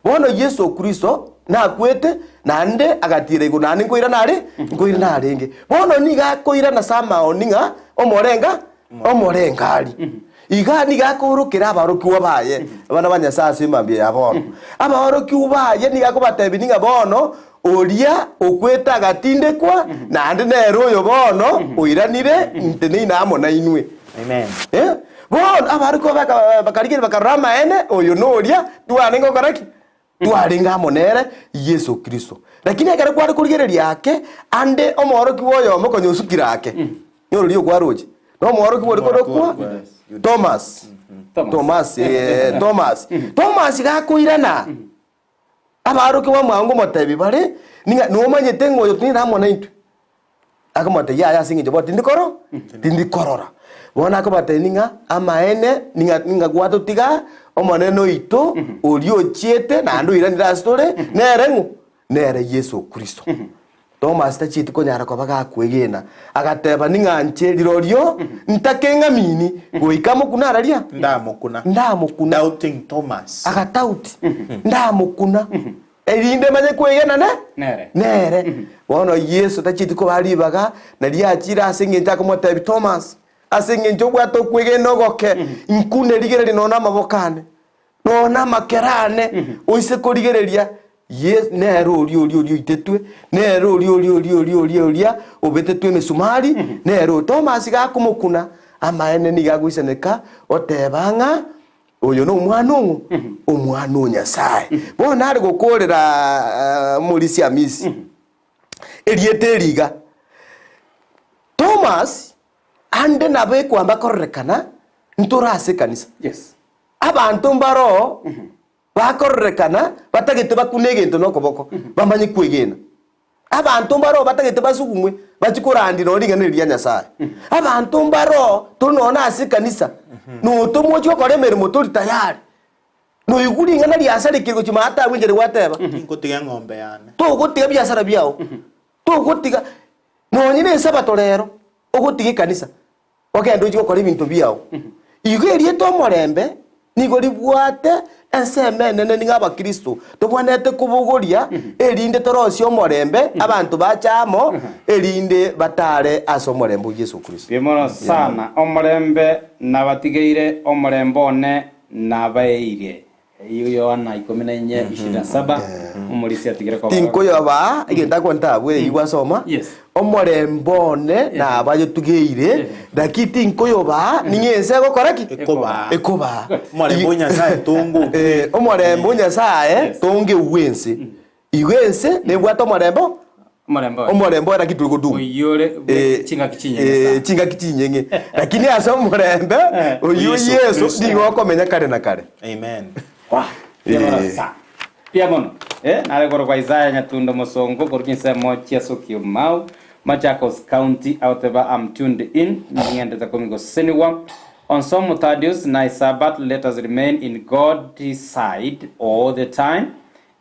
bono Yesu Kristo na kwete nande agatire iguru nani ngoira narenge bono niga koira na sama oninga omorengari igani gakorokera abaroki wabaye abana banyasase mambye yabono abaroki ubaye nigakobatebi ninga bono oria okweta agatinde kwa nande nero yo bono oiranire ntene namo na inwe amen bono abaroki bakarigire bakarama ene oyo noria tuane ngokoraki tuaringa monere Yesu Kristo lakini akare kwari kurigereria yake ande omoroki woyo mokonyosukirake nyorio kwaroje no omoroki wori kodokwa Thomas gakoirana abaroki wa mwango motebi bare ninga no manyete ngoyo tinira mona intu akamote ya singi boti ndikorora bona akobate ninga amaene ninga gwato tiga omoneno ito olio chiete na ndo iranira story nere Yesu Kristo Thomas tachiti konyara kwa baga kwegena agateba ninganche lirorio ntakenga mini goikamo kunararia ndamukuna doubting Thomas agatauti ndamukuna erinde manye kwegena nere bono Yesu tachiti ko bali baga na liachira asinge ntako motebi Thomas asinge njogwa to kwegena ogoke nkune ligere nona mabokane nona makerane oise korigereria yes nero rio itetwe nero rio obetetwe mesumari nero Thomas gakumukuna amaene nigagwiseneka otebanga oyo no omwana Nyasaye bona ari gokorera muri siamisi eriete riga Thomas ande nabe kwamba korrekana ntorase kanisa yes abantu mbaro bakorrekana batagete bakunege into nokoboko bamanye kwegena abantu mbaro batagete basugumwe bachikorandi no ringane lya Nyasaye abantu mbaro tunona asikanisa no tomocho kore merimo turi tayari no iguringana lya sare kirgo chimata wingere wateba ngotiga ngombe yane to gotiga byasara byao to gotiga no nyine sabato rero ogotiga kanisa ogendo chiko kore bintu byao igerie to morembe nigori bwate ensemene ninga Kristo tobwanete kubugoria erinde torosio morembe abantu bachamo erinde batare aso morembe Yesu Kristo bimono sana omorembe nabatigeire omorembe one nabaire iyo Yohana 14:27 umulisi atigire kwa tinko yoba igenda kwanta bwe igwasoma omorembe one nabayo tugeire dakiti tinko yoba ningense gokoraki ekoba omorembe Nyasaye tungu omorembe Nyasaye tunge uwense iwense nebwata omorembe era kitugo du oyore chinga kichinyenge lakini asa omorembe oyo Yesu ndigo komenya kare na kare amen pia mono nare koro kwa Isaya nyatundo mosongo korkinse mo chiaso kiumau Machakos County outeba I'm tuned in ngende za komingo seniwa on some Thaddeus na Bw'Esabato let us remain in God's side all the time.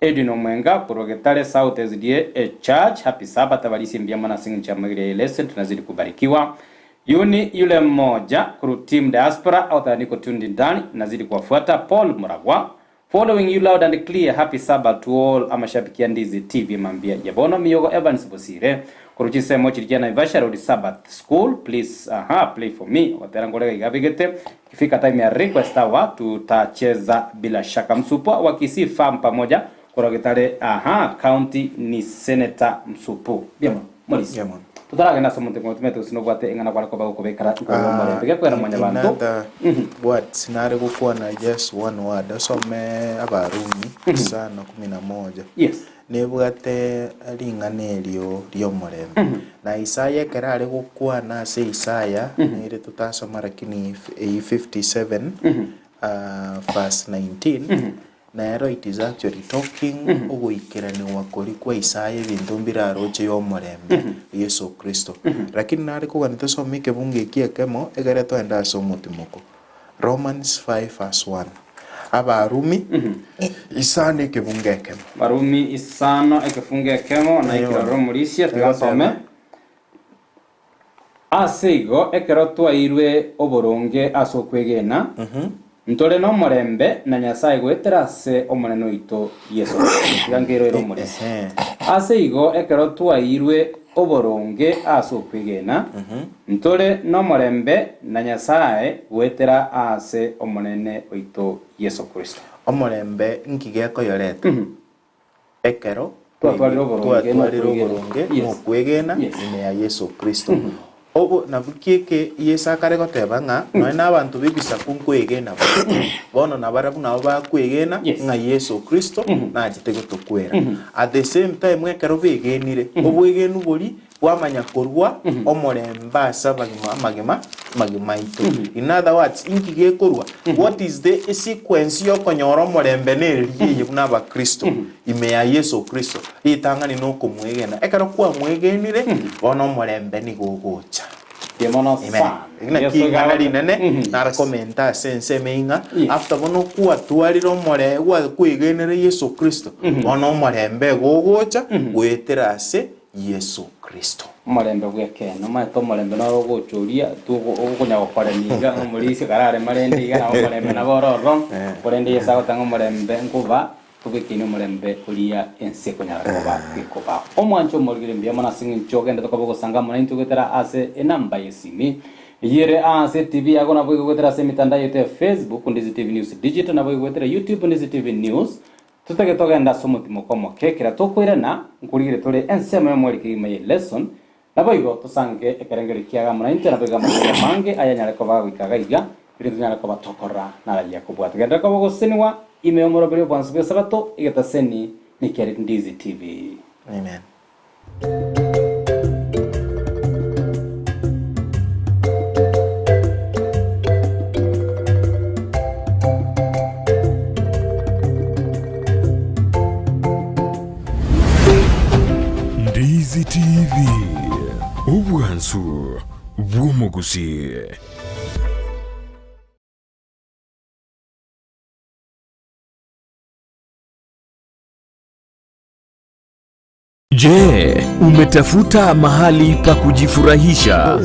Edino Mwenga kurogetale South SDA a church. Happy Sabbath abalisi mbiyama na singi Amaegerio lesson tunazidi kubarikiwa. Yule mmoja kuru team diaspora au niko tundi ndani nazidi kuwafuata. Paul Muragwa following you loud and clear. Happy Sabbath to all amashabiki ya Ndizi TV mambia Jabono Miyogo Evans Bosire kuruchise mochi lijana Ivasha Road Sabbath School please play for me waterangolega igabigete kifika time ya request awa tutacheza bila shaka. Msupo wa Kisii farm pamoja kurogetale county ni Senator Msupo biamo molisi biamo tutaragenda somonte ngotumeto sinobwate ingana kwa ko bakubekara ngomore bige kwera mwanya bantu what sinare gukwana just one word asome abarumi sana 11 yes nebwate ringanerio ryomorembe na Isaya kerare gukwana se Isaya nire tutasoma lakini 57 verse 19 na it is actually talking uguikirani wakori kwa Isaya bintu mbiraroche yomorembe Yesu Kristo lakini nari kuganita somike bunge kiekemo egereto enda somutimoko Romans 5 verse 1 abarumi isano ekebungekemo barumi isano ekefungekemo na ikiraro mulisia tugasome aseigo ekero twairwe oboronge asokwegena ntole no morembe na Nyasaye gweterase omoneno ito Yesu gangero ero mulisia aseigo ekero twairwe oboronge asokwegena ntole no morembe na Nyasaye gwetera ase omonene oito Yesu Kristo omorembe nkigeko yoreta ekero twatwalira oboronge mokwegena ine ya Yesu Kristo obo nabukieke yesakare goteba nga no na abantu bibisa kunkwegena bono nabarabu nabo bakwegena nga Yesu Kristo na gitego tokwera at the same time ekero begenire obwegenu boli wamanya korwa omoremba magema ito in other words inkige korwa what is the sequence yo konyora omorembe neriye kunaba Kristo ime ya Yesu Kristo itangani no kumwegena ekero kwa mwegenire bono omorembe ni gogocha demono sa ina kingali nene na commenta sense meinga after bono kwa twaliro omore gwa kwegenere Yesu Kristo bono omorembe gogocha gweterase Yesu Kristo omorembe gwekeno maito omorembe no gochoria tugukunya gokoreniga omulisi karare marendiga na omorembe na bororo korende yesa gotanga omorembe nkuba tubikini omorembe uria ense kunyara kuba kwikoba omwancho omorigire mbiyamo na singin chogenda tokobo gusanga mona intugutera ase enamba yesimi yere ase TV yago na boy gutera ase mitandao yote Facebook Ndizi TV News Digital na boy gutera YouTube Ndizi TV News tutage togenda somutimo komo kekira tokwirana nkurigire tole ensema ya mweri kime lesson na boy go tusange ekerengeri kiaga mona intera bega mange ayanyare ko bagwikaga iga birindu nyara ko batokora na rajya kubwata genda ko gusiniwa imeomoro Obwansu Bw'Esabato igataseni ni keri Ndizi TV. Amen. Ndizi TV Obwansu Gusii. Je, umetafuta mahali pa kujifurahisha?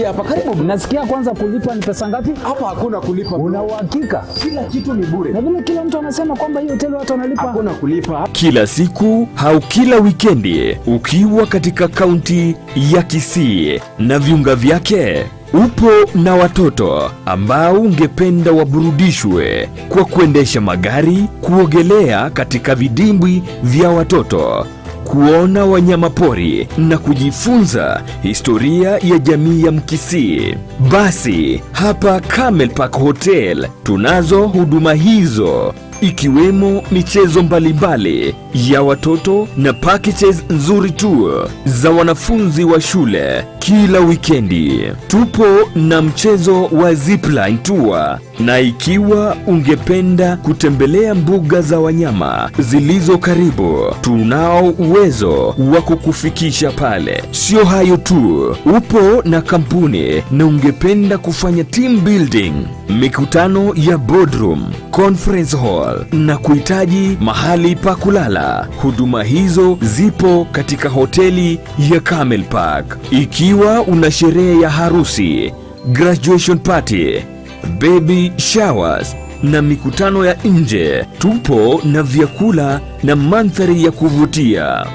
Hapa karibu. Nasikia kwanza kulipa ni pesa ngapi? Hapa hakuna kulipa. Una uhakika? Kila kitu ni bure. Na vile kila mtu anasema kwamba hiyo hoteli watu wanalipa. Hakuna kulipa. Kila siku au kila wikendi ukiwa katika kaunti ya Kisii na viunga vyake, upo na watoto ambao ungependa waburudishwe kwa kuendesha magari, kuogelea katika vidimbwi vya watoto, kuona wanyama pori na kujifunza historia ya jamii ya Mkisii. Basi hapa Camel Park Hotel tunazo huduma hizo. ikiwemo michezo mbalimbali ya watoto na packages nzuri tu za wanafunzi wa shule kila wikendi. Tupo na mchezo wa zipline tour, na ikiwa ungependa kutembelea mbuga za wanyama zilizo karibu, tunao uwezo wa kukufikisha pale. Sio hayo tu, upo na kampuni na ungependa kufanya team building, mikutano ya boardroom, conference hall na kuhitaji mahali pa kulala, huduma hizo zipo katika hoteli ya Camel Park. Ikiwa una sherehe ya harusi, graduation party, baby showers na mikutano ya nje, tupo na vyakula na mandhari ya kuvutia.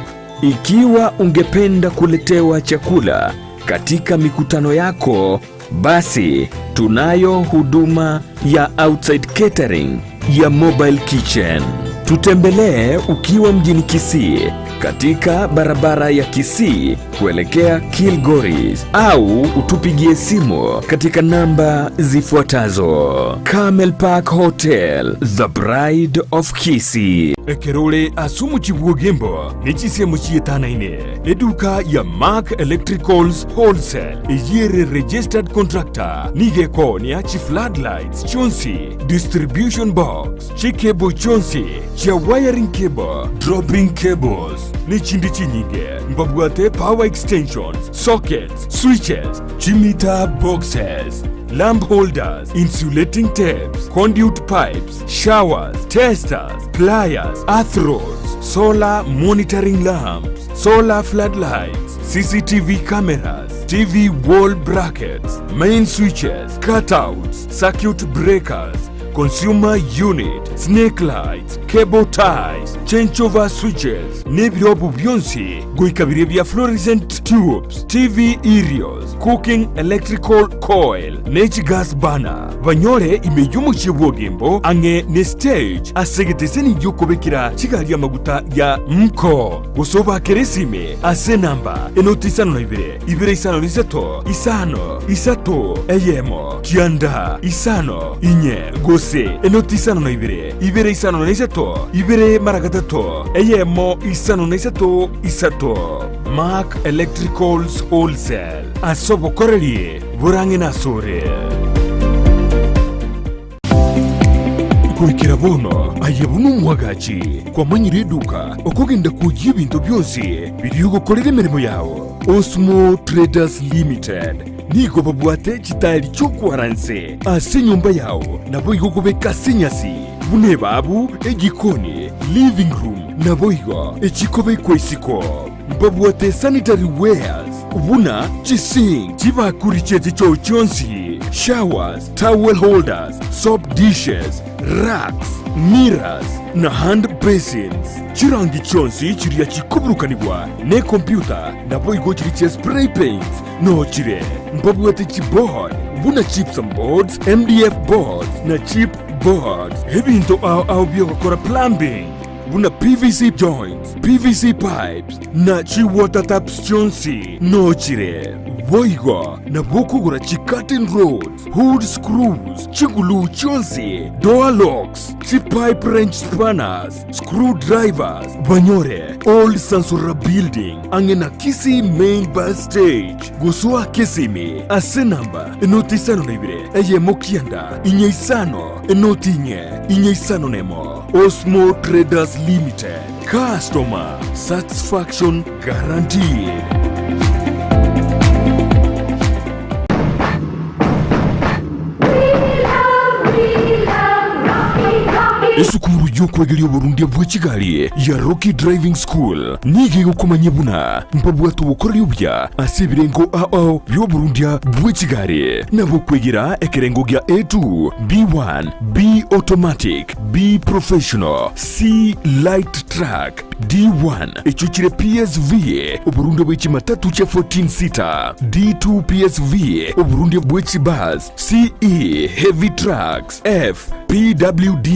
Ikiwa ungependa kuletewa chakula katika mikutano yako, basi tunayo huduma ya outside catering ya mobile kitchen. Tutembelee ukiwa mjini Kisii katika barabara ya Kisii kuelekea Kilgoris, au utupigie simu katika namba zifuatazo. Camel Park Hotel, the Bride of Kisii. Ekerole asumu chibuogembo nechisemo chietanaine eduka ya Mark Electricals Wholesale iyere registered contractor nigeko ni achi floodlights chonsi distribution box chikebo chonsi cha wiring cable dropping cables ni chindi chinyige mbabwate power extensions sockets switches chimita boxes lamp holders, insulating tapes, conduit pipes, showers, testers, pliers, earth rods, solar monitoring lamps, solar floodlights, CCTV cameras, TV wall brackets, main switches, cutouts, circuit breakers, consumer unit, snake lights, cable ties, changeover switches, nebirobu byonsi, goikabire bya fluorescent tubes, TV aerials, cooking electrical coil, natural gas burner. Banyore imeyumu chibwogembo ange ne stage asegeteseni yokobekira chigali amaguta ya mko. Gusoba keresime ase namba enotisano na ibere isano liseto isano isato eyemo kianda isano inye gose enotisano na ibere isano na iseto ibere maragatato eyemo isano na iseto isato. Mark Electricals Wholesale asobo korelie burange na sore kuikira bono ayebunu mwagachi kwa manyire duka okugenda kujya ibintu byose biriyo gukorera imirimo yawo. Osmo Traders Limited nigo babwate kitali cyo kwaranse ase nyumba yawo nabo igogobeka sinyasi bune babu egikoni living room nabo igo ekikobe kwesiko babwate sanitary wares ubuna chising chibakuri chete cyo chonsi showers towel holders soap dishes racks mirrors na hand basins. Chirangi chonsi chiriya chikuburukanibwa ne computer nabo igo chiriche spray paints no chire mbabwate chipboard buna chips and boards MDF boards na chip boards ebinto au byo gukora plumbing buna PVC joints PVC pipes na chi water taps chonsi no chire boigo na bokugura chi curtain rods hood screws chigulu chonsi door locks chi pipe wrench spanners screwdrivers. Banyore old Sansura building angena Kisii main bus stage gusua Kisimi ase namba enotisano na ibire eye mokianda inye isano enotinye inye isano nemo. Osmo Traders Limited, customer satisfaction guaranteed. Esukuru y'okwegerya Burundi bw'Ekigali ya Rocky Driving School nige gukomanya buna mpabwatu bukorera ubya asebirengo ao byo Burundi bw'Ekigali nabo kwegera ekerengo gya A2 B1 B automatic B professional C light track D1 echuchire PSV Uburundi bw'Ekimatatu cha 14 seater D2 PSV Uburundi bw'Ekibus CE heavy trucks F PWD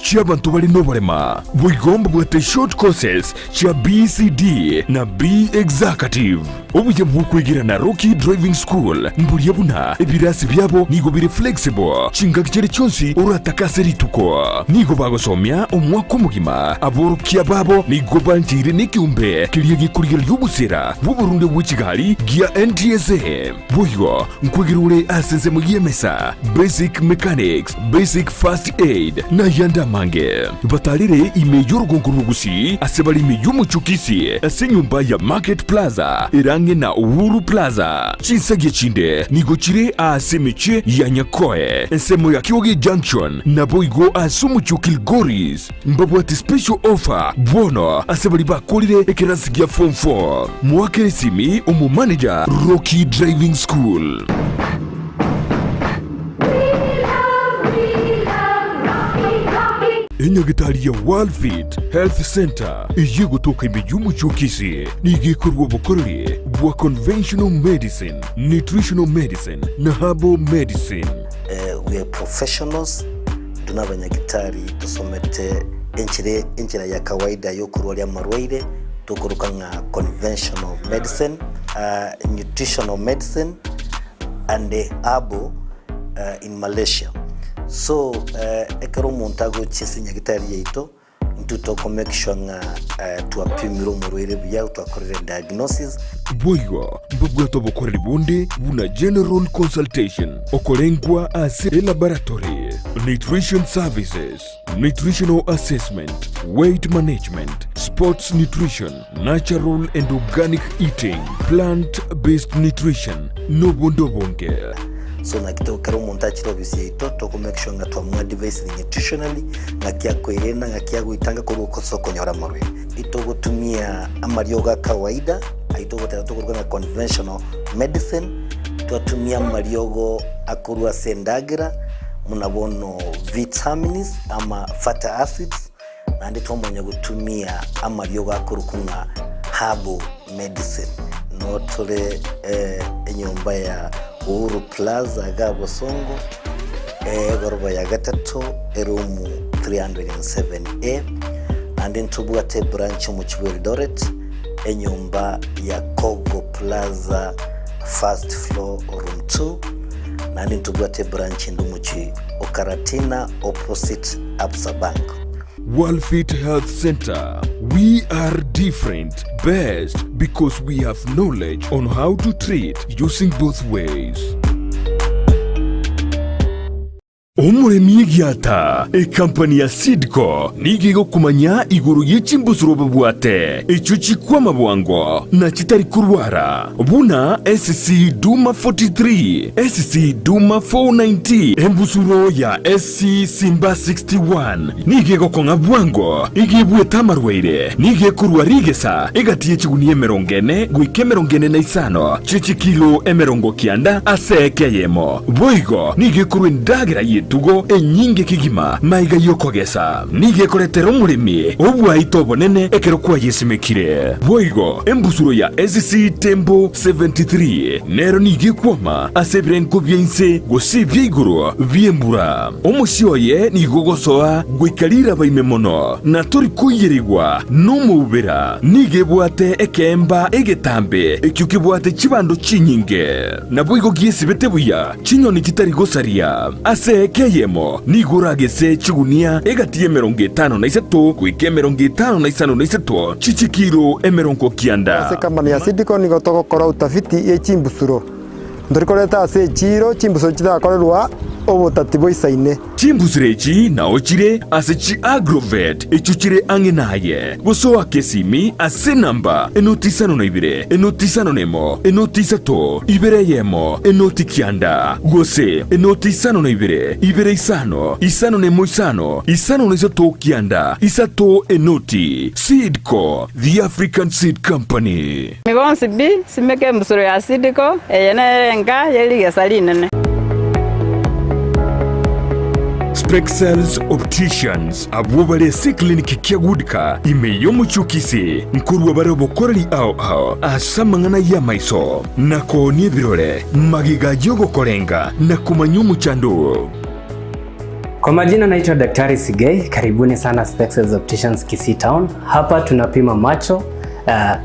cy'abantu bali n'obalema bwigomba bwate short courses cha BCD na B executive obuya bw'okwegira na Rocky Driving School mbulia buna ebirasi byabo nigo biri flexible chinga kicheri chonsi oratakase rituko nigo bagosomya omwaka omugima aborokia babo nigo bantire n'ikiumbe kiriya gikurira y'obusera bw'oburunde bw'ekigali gia NTSA boyo nkwegira ule asenze mugiyemesa basic mechanics basic first aid na yanda mange batalire ime y'orugongo Gusii asebali ime y'omuchukisi ase nyumba ya Market Plaza irange na Uhuru Plaza chinsage chinde nigo chire ase meche ya Nyakoe ensemo ya Kioge Junction na boigo ase omuchukil Goris mbabwate special offer bono asebali bakolire ekerasi gia form 4 mwakere simi omu manager Rocky Driving School. Enyagitari ya World Fit Health Center iye gutoka imejumbu chukisi nigikorwa bukorori bwa conventional medicine, nutritional medicine na herbal medicine. We are professionals, tunabanyagitari tusomete enchira ya kawaida yo kurwalia marwaire tukuruka nga conventional medicine, nutritional medicine and herbal in Malaysia. So ekero montago chisinya gitari yeito ntutoko make sure nga tuapimiro murwere bya twakorera diagnosis boyo mbugwato bokorera bonde buna general consultation okolengwa as laboratory nutrition services nutritional assessment weight management sports nutrition natural and organic eating plant based nutrition no bondo bonke. So na kito kero montachi obisi ito toko make sure nga tuamua device nutritionally nga kia koirena nga kia guitanga kuru kosoko nyora marwe ito gutumia amarioga kawaida aito gutatu na conventional medicine tuatumia mariogo akurua sendagira munabono vitamins ama fatty acids na ndito mwenye gutumia amarioga akurukunga herbal medicine no tole enyomba ya Uhuru Plaza Gabo Songo goroba ya gatatu erumu 307A and then tubwate branch mu Eldoret enyumba ya Kogo Plaza first floor room 2 and then tubwate branch ndumuchi Okaratina opposite Absa Bank. World Fit Health Center. We are different, best because we have knowledge on how to treat using both ways. Omuremi giata company ya Sidco nigigo kumanya iguru yechimbusuro bwate echuchi kwa mabwango na chitari kurwara buna SC Duma 43 SC Duma 490 embusuro ya SC Simba 61 nigigo konga bwango igibwe tamarweire nige kurwarigesa igatie chigunie merongene gwike merongene na isano chichi kilo emerongo kianda asekeyemo boigo nige kurwendagira tugo enyinge kigima maiga yokogesa nige koretero murimi obwa itobonene ekero kwa yesimekire boigo embusuro ya SC Tembo 73 nero nige kwama asebren kubyense gosibye iguru byembura omusyoye nigogosoa gwikalira baimemono na tori kuyirigwa numubera nige bwate ekemba egetambe ekyukibwate chibando chinyinge na boigo giesibete buya chinyoni kitari gosaria ase keyemo niguragese chigunia egatie 53 kwike 55 chichikiro emerongo kianda ase company ya Sidco nigotoko kora utafiti echimbusuro ndorikoreta ase chiro chimbusuro chitakorerwa obutati boisaine chimbusirechi na ochire ase chi agrovet echuchire angenaye gosoa kesimi ase namba enotisano na ibire enotisano nemo enotisato ibere yemo enotikianda gose enotisano na ibire isano nemo isano nesato kianda isato enoti Sidco the African Seed Company migonsi bi simeke mbusuro ya Sidco eyenenga yelige salinene Spexels Opticians abubale se clinic kiagudika imeyo muchukisi nkurwa bare bokoreli ao asamangana ya maiso nako ni birore magiga yogo korenga na kumanyumu chandu. Kwa majina naitwa Daktari Sigei, karibuni sana Spexels Opticians Kisii Town. Hapa tunapima macho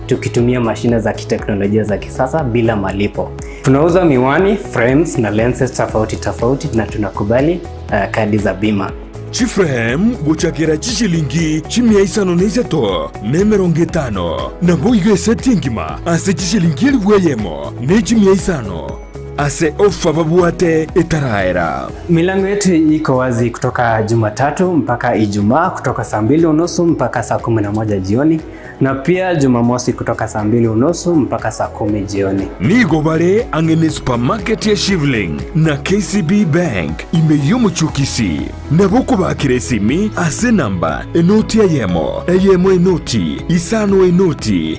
tukitumia mashine za kiteknolojia za kisasa bila malipo. Tunauza miwani, frames na lenses tofauti na tunakubali kadi za bima. Chiframe guchakira chishilingi chimia isano neisato nemeronge tano na boigo eseti ngima ase chishilingi eliweyemo ne chimia isano ase ofa babuate etaraera. Milango yetu iko wazi kutoka Jumatatu mpaka Ijumaa kutoka saa 2:30 mpaka saa 11 jioni na pia Jumamosi kutoka saa 2:30 mpaka saa 10 jioni. Nigo bare angene supermarket ya Shivling na KCB Bank imeyomo chukisi na boko bakire simi ase namba enoti eyemo enoti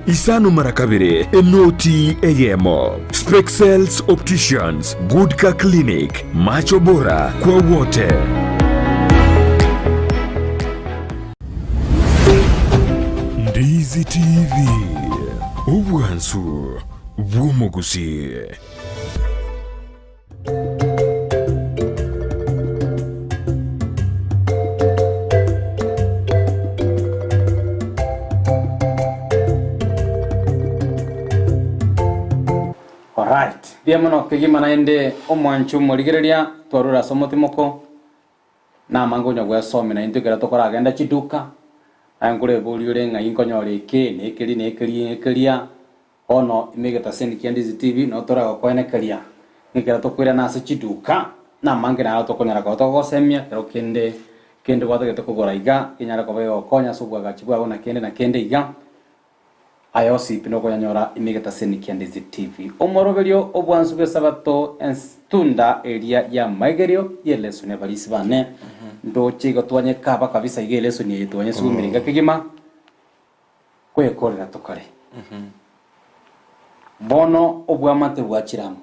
isano marakabire enoti eyemo. Spexels Opticians, Goodka Clinic, macho bora kwa wote. Ndizi TV, Obwansu, Gusii. Alright, bia mono kigima naende omwanchu murigereria twarura somotimoko na mangonya gwa some na intukira tokora agenda chiduka angure boliure nga inkonyore ke nekeria ono imegeta Seniki and Ndizi TV no tora kwene keria ngikira tokwira na se chiduka na mangena auto konyara ko to gosemia kero kende wato geto kugora iga inyara ko bayo konya subwa gachibwa na kende iga ayosi pinoko yanyora imegeta Seniki and Ndizi TV omorogerio Obwansu Bw'Esabato Ensitunda area ya Amaegerio yeleso ne balisi bane ndo chigo twanye kaba kabisa igeleso ni twanye sumiringa kigima kwekorera tokare bono obwamate bwachiramo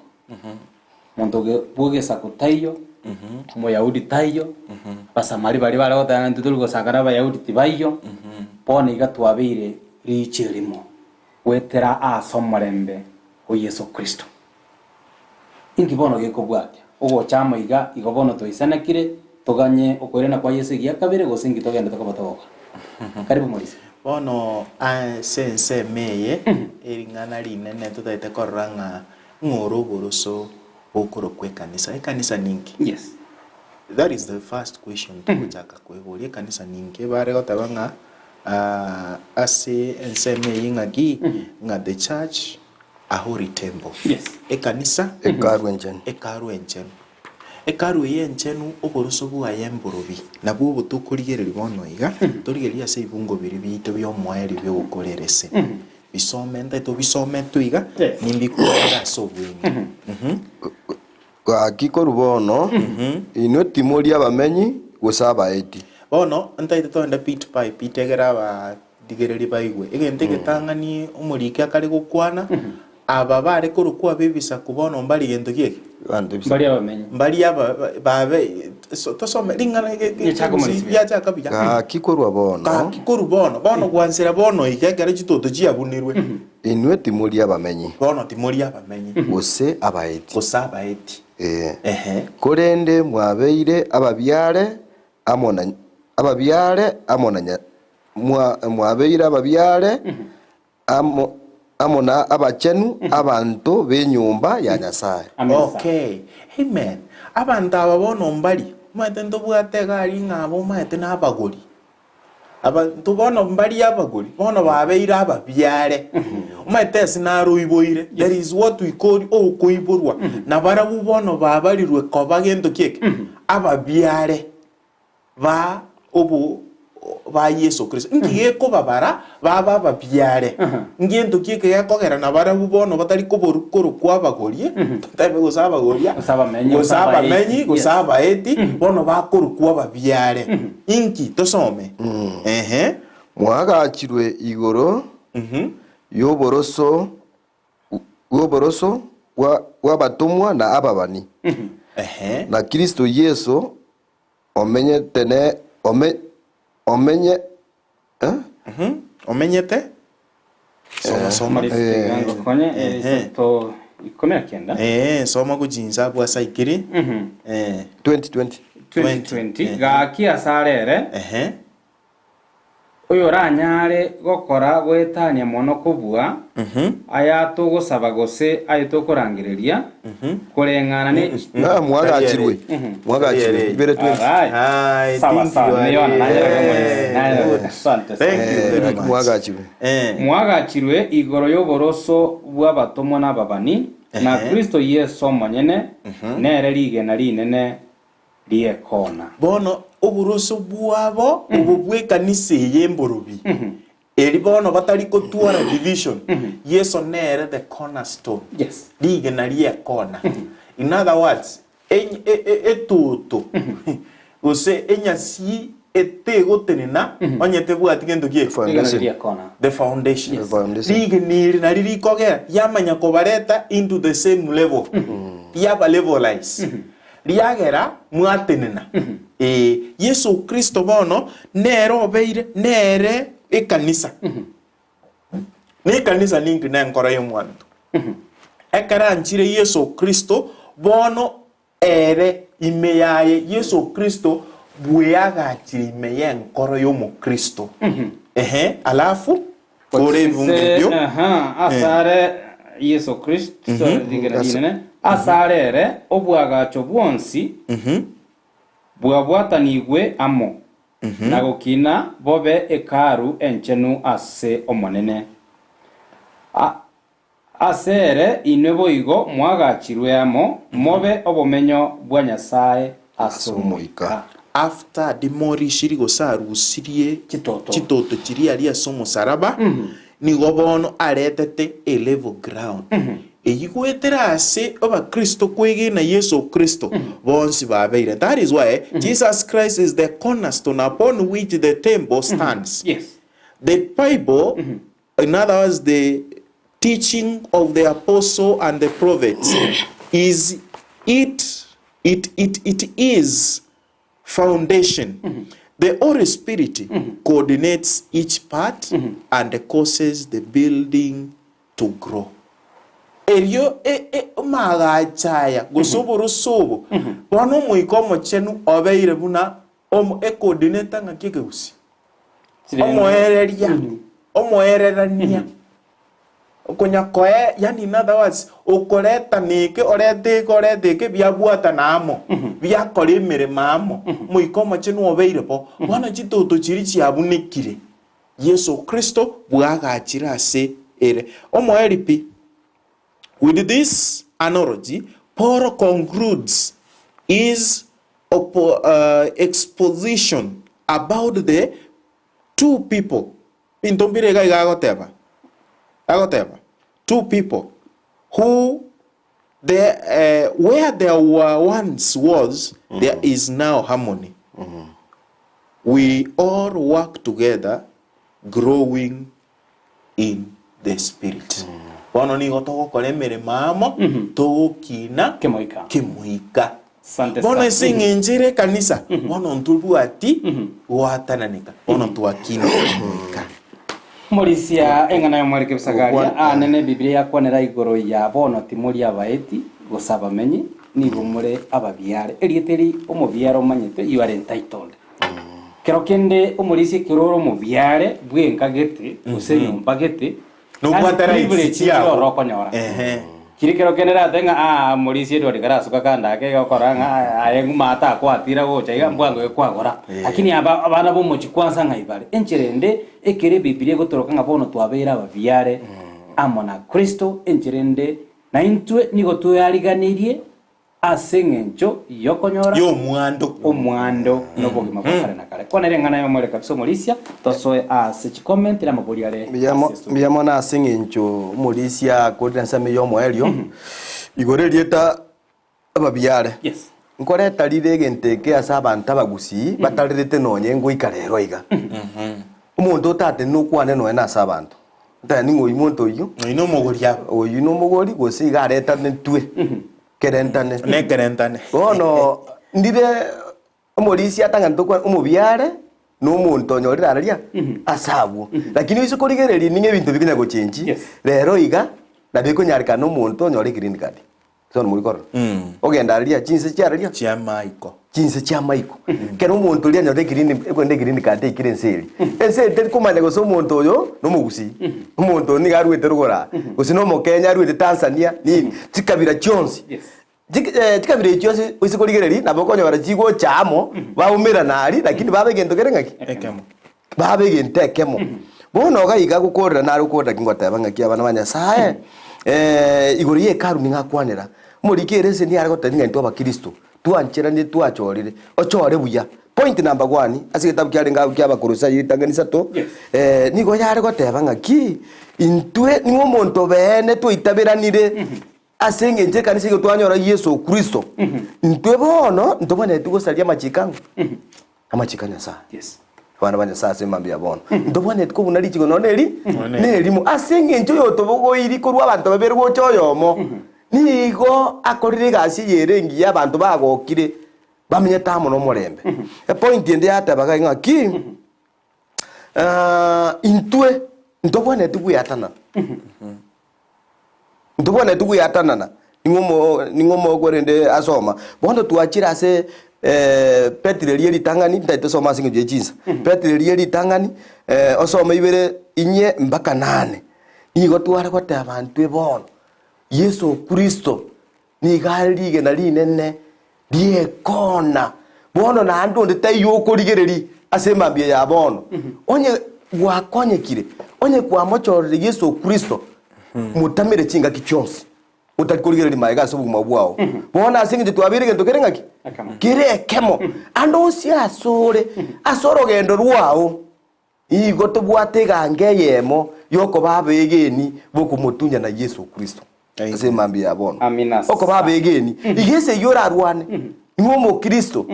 muntu Bw'Esabato tayo Moyahudi tayo basamari bari baragotana ntutulugo sagara Bayahudi tibayo pone igatwabire richerimo wetera asomorembe o Yesu Kristo ingibono gekobwatya ogo chama igobono toisanakire toganye okorena kwa Yesu giya kabire gosingi togenda tokobotoka. Karibu Morisi. Bono sense meye eringana rinene tutaite koranga ngorogoroso okoro kwe kanisa. Kanisa ningi. Yes. That is the first question tukutaka kwebuli kanisa ningi bare gotabanga ase enseme yingagi nga the church a holy temple. Yes. Kanisa ekaru yenchenu oboroso bwa yemborobi nabwo butukurigereri bono iga torigeria se ibungo biri bito byo mwaeri byo gukorerese bisome ndeto bisome tuiga nimbikuera sobwinga akiko rubono ino timori abamenyi gusaba eti bono ntaite tonda pit pipe itegera ba digereri baigwe igente getangani umurike akari gukwana aba bare kurukwa bibisa kubono mbali gento gieke mbali abamenyi mbali aba babe tosome ringana ya chaka bija kikorwa bono gwansira bono igegera gitoto giabunirwe inwe timuri abamenyi bono timuri abamenyi gose abaeti korende mwabeire ababyare amona mwabeire ababyare amona abachenu abantu benyumba ya Nyasaye. Okay, amen. Abantu ababono mbali mwete ndobwate gari ngabo mwete nabagori abantu bono mbali abagori bono babeire ababyare mwete sinaruiboire. That is what we call okuiborwa na barabu bono babarirwe koba gendo kieke ababyare ba obu ba Yesu Kristo ngiye ko babara baba babyare ngendo kieke yakogera na barabu bono batari koborukoro kwabagorie tabe gosabagoria gosaba eti bono bakuru kwababyare inki tosome mwagachirwe igoro yoboroso wabatumwa na ababani na Kristo Yesu omenyete soma to ikomera kenda soma kujinza bwa saikiri 2020 ga kia sarere uyu ranyare gokora gwetania mono kubua aya tugusaba gose ayo tukurangiriria kurengana ni na mwagachirwe ibere tu mwagachirwe igoro y'oboroso bw'abatomo n'ababani na Kristo Yesu monyene nere rigena rinene riekona bono oburoso bwabo ububwekanise yemborobi eri bono batari kotwara division Yesu nere the cornerstone rigena riekona in other words etuto ose enyasi etegotenena onyete bwati gento gie the foundation rigeniri na ririkogera yamanya kobareta into the same level yaba levelize riagera mwatenena Yesu Kristo bono nero obeire nere ekanisa ne kanisa ningi na nkora y'omwantu ekaranchire Yesu Kristo bono ere imeyaye Yesu Kristo bweyagachire imeye nkora y'omukristo alafu ore vungibyo asare Yesu Kristo digera asarere obwagacho bwonsi bwabwatanigwe amo na gukina bobe ekaru enchenu ase omonene asere inwebo igo mwagachirwe amo mobe obomenyo bwa Nyasaye asomoika after demorishiri gosarusirie chitoto chiri ari asomo saraba nigo bono aretete a level ground eyigwetera ase oba Kristo kwegena Yesu Kristo bonsi babeire. That is why Jesus Christ is the cornerstone upon which the temple stands. The Bible, in other words, the teaching of the apostle and the prophets is it is foundation. The Holy Spirit coordinates each part and causes the building to grow. Elio magachaya gosoboro sobo wano muikomo chenu obeire buna coordinator ngakike usi omoererania okonya koe, yani in other words okoreta nike orete biabwata namo biakore mirima amo muikomo chenu obeire po wana chitoto chiri chiabunikire Yesu Kristo bwagachira ase ere omoeripi. With this analogy, Paul concludes his exposition about the two people. Two people who where there were once was, there is now harmony. We all work together, growing in the Spirit. Bono ni gotoko koremere mamo tokina kemoika. Bono singinjire kanisa bono ntubu ati watananika bono tuakina kemoika. Morisia engana yomwereke bisagaria nene Biblia yakwanera igoro ya bono timuri abaeti gosaba menyi nibo muri ababiare erieteri omubiaro manyete you are entitled. Kero kende omurisi kiroro mubiare bwenkagete usenyumba gete no kwatera ichiya rokonyora kirikero kenera tenga morisi edo rigara suka kanda ke gokoranga ayengu mata kwatira gocha iga mbwango ekwagora lakini abana bo muchi kwanza ngaibare encherende ekere Biblia gotoroka ngabono twabera ababiare amona Kristo encherende na intwe nigo tuyariganirie asengencho yokonyora yo omwando no bogima bakare nakare konere ngana yo mwere kapso morisia tosoe sechi comment la maburiare biyamo na asengencho morisia kodensa me yo mwerio igore lieta ababiare nkoreta lire genteke asabanta bagusi batalirete nonye ngo ikarero iga umuntu tate no kwane no ena asabantu tani ngo imuntu yo ino mogoria oyu no mogori gosiga areta netwe kerentane bono ndire omorisi atanga ntokwa omubiare no muntu onyorira araria asabu lakini iso korigereri ninge bintu bikinya gochenji rero iga na bikunyarika no muntu onyore green card so muri koro ogenda araria chinse chiararia chinse chia maiko kero umuntu lia nyode green card ikire nseli enseli tete kumanya go so umuntu oyo no mugusi umuntu ni garwete rugora gusi no mu Kenya arwete Tanzania ni tikabira chonsi tikabira chonsi usikoligereri nabokonyo barachigo chamo baumira nari lakini babe gento kerengaki ekemo babe gente ekemo bono gayiga gukorera nari ukorera kingota bangaki abana banyasaye igoriye karu ningakwanera murikerese ni aragotani ngento abakristo tuanchera ni tuachorire ochore buya point number 1 asigetabu kyari ngabu ky'abakurusa yitanganisa to nigo yari goteba ngaki intwe ni umuntu bene tuitabiranire asenge nje kanisa go twanyora Yesu Kristo intwe bono ndobone tugosalia machikangu amachikanya sa bana banya sase mambia bono ndobone ko bunari kigo noneri nerimo asenge nje yo tobogo iri ko rwabantu baberwo cyoyomo nigo akorire gasi yerengi y'abantu bagokire bamenye tamo no murembe point ende yatabaga ngaki intwe ndobone tuguyatana ndobone tuguyatana ningomo gorende asoma bondo tuachira se petreli litangani ndaite soma singe jechinsa petreli litangani osoma ibere inye mpaka 8 nigo twara kwata abantu ebono Yesu Kristo ni galige na linene die kona bono na andu ndete yoko ligereri asemambia ya bono onye gwakonyekire onye kwa mochorere Yesu Kristo mutamire chinga kichonsi utakoligereri maiga sobu mabwao bono asinge twabirige ndokerengaki kire kemo ando si asoro gendo rwao igo tobwate gange yemo yoko babegeni boko mutunya na Yesu Kristo asemambia bono oko babegeni igese yora rwane ngomo Kristo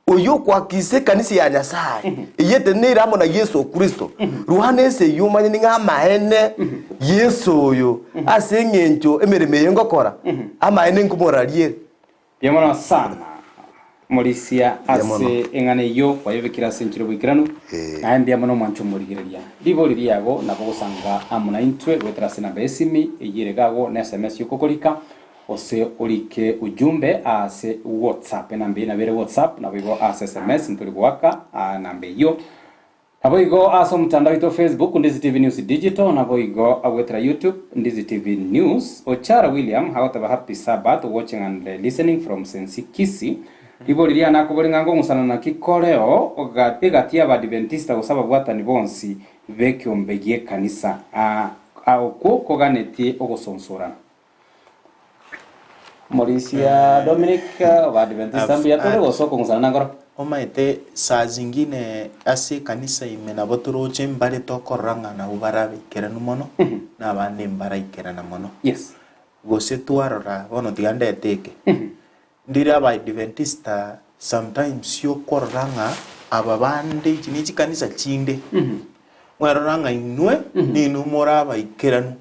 oyo kwa kise kanisa ya Nyasaye iyete niramo na Yesu Kristo ruhane se yumanye ninga mahene Yesu oyo asengencho emeremeye ngokora amahene ngumoraliere yamona sana Morisia ase engane yo kwayebekira senchiro bwikiranu naambia mono mwancho murigireria libo liriago nabo gusanga amuna intwe wetrase na besimi eyiregago na SMS yokokolika ose ulike ujumbe ase WhatsApp nambe na bere WhatsApp na bigo ase SMS ntuli gwaka nambe yo nabo igo aso mtandao ito Facebook Ndizi TV News Digital nabo igo awetra YouTube Ndizi TV News Ochara William hawataba happy Sabbath watching and listening from Sensi Kisii Ibo liria nakubolinga ngusana na kikoreo ogategatia abadventista usaba bwatani bonsi vekyombegie kanisa ko koganeti ogosonsorana Morisia Dominic abadventista mbia tole gosoko ngusana ngoro omaite saa zingine ase kanisa imena botoroche mbare tokoranga na ubarabe keranu mono na bande mbara ikerana mono gose twarora bono tigande eteke ndira ba adventista sometimes yo koranga ababande chinichi kanisa chinde mwaranga inwe ni numora ba ikeranu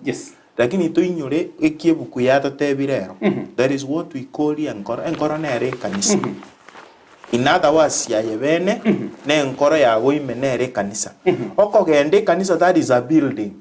lakini to inyore ekiebuku yata tebirero that is what we call enkoro nere kanisa in other words ya yebene ne enkoro yago imenere kanisa okogende kanisa that is a building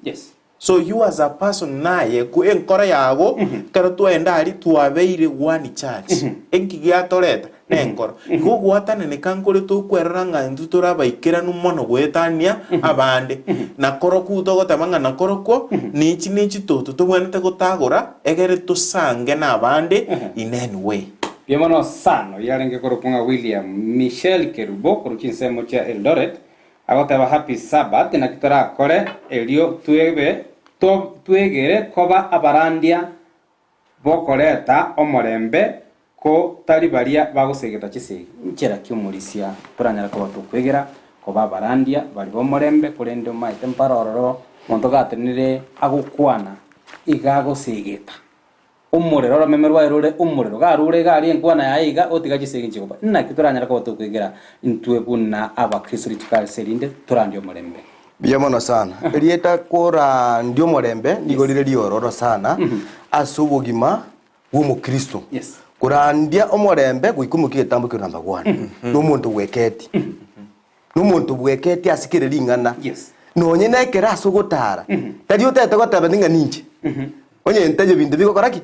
so you as a person naye ku enkora yago kero tuenda ali tuabeire one church enkigia toreta ne enkora go gwatane ne kankore to kweranga ndutura baikiranu mono gwetania abande na koroku togotamanga na koroko nichi toto tubwanete gutagura egere tusange na abande in any way Bienvenido sano yarenge koropunga William Michel Kerubo kuruchinsemo cha Eldoret agotaba happy Sabbath na kitora kore elio tuegere koba abarandia bokoreta omorembe ko talibaria bagusegeta chisegi nchera kyumulisia turanyara ko batukwegera koba abarandia bali bomorembe kurende maite mparororo monto gatenire agukwana igago segeta umurero ramemerwa erore umurero garure gari enkwana yaiga otiga chisegi nchikoba nna kituranyara ko batukwegera intwe buna abakristo litukale serinde turandio morembe Biamono sana. Elieta kora ndio morembe nigolire liororo sana asubugima wo Kristo. Kurandia omorembe guikumukiye tambuke namba 1. No muntu weketi. No muntu weketi asikire lingana. No nyene kera asugutara. Tadi utete gotaba ninga ninje. Onye nteje binde biko koraki?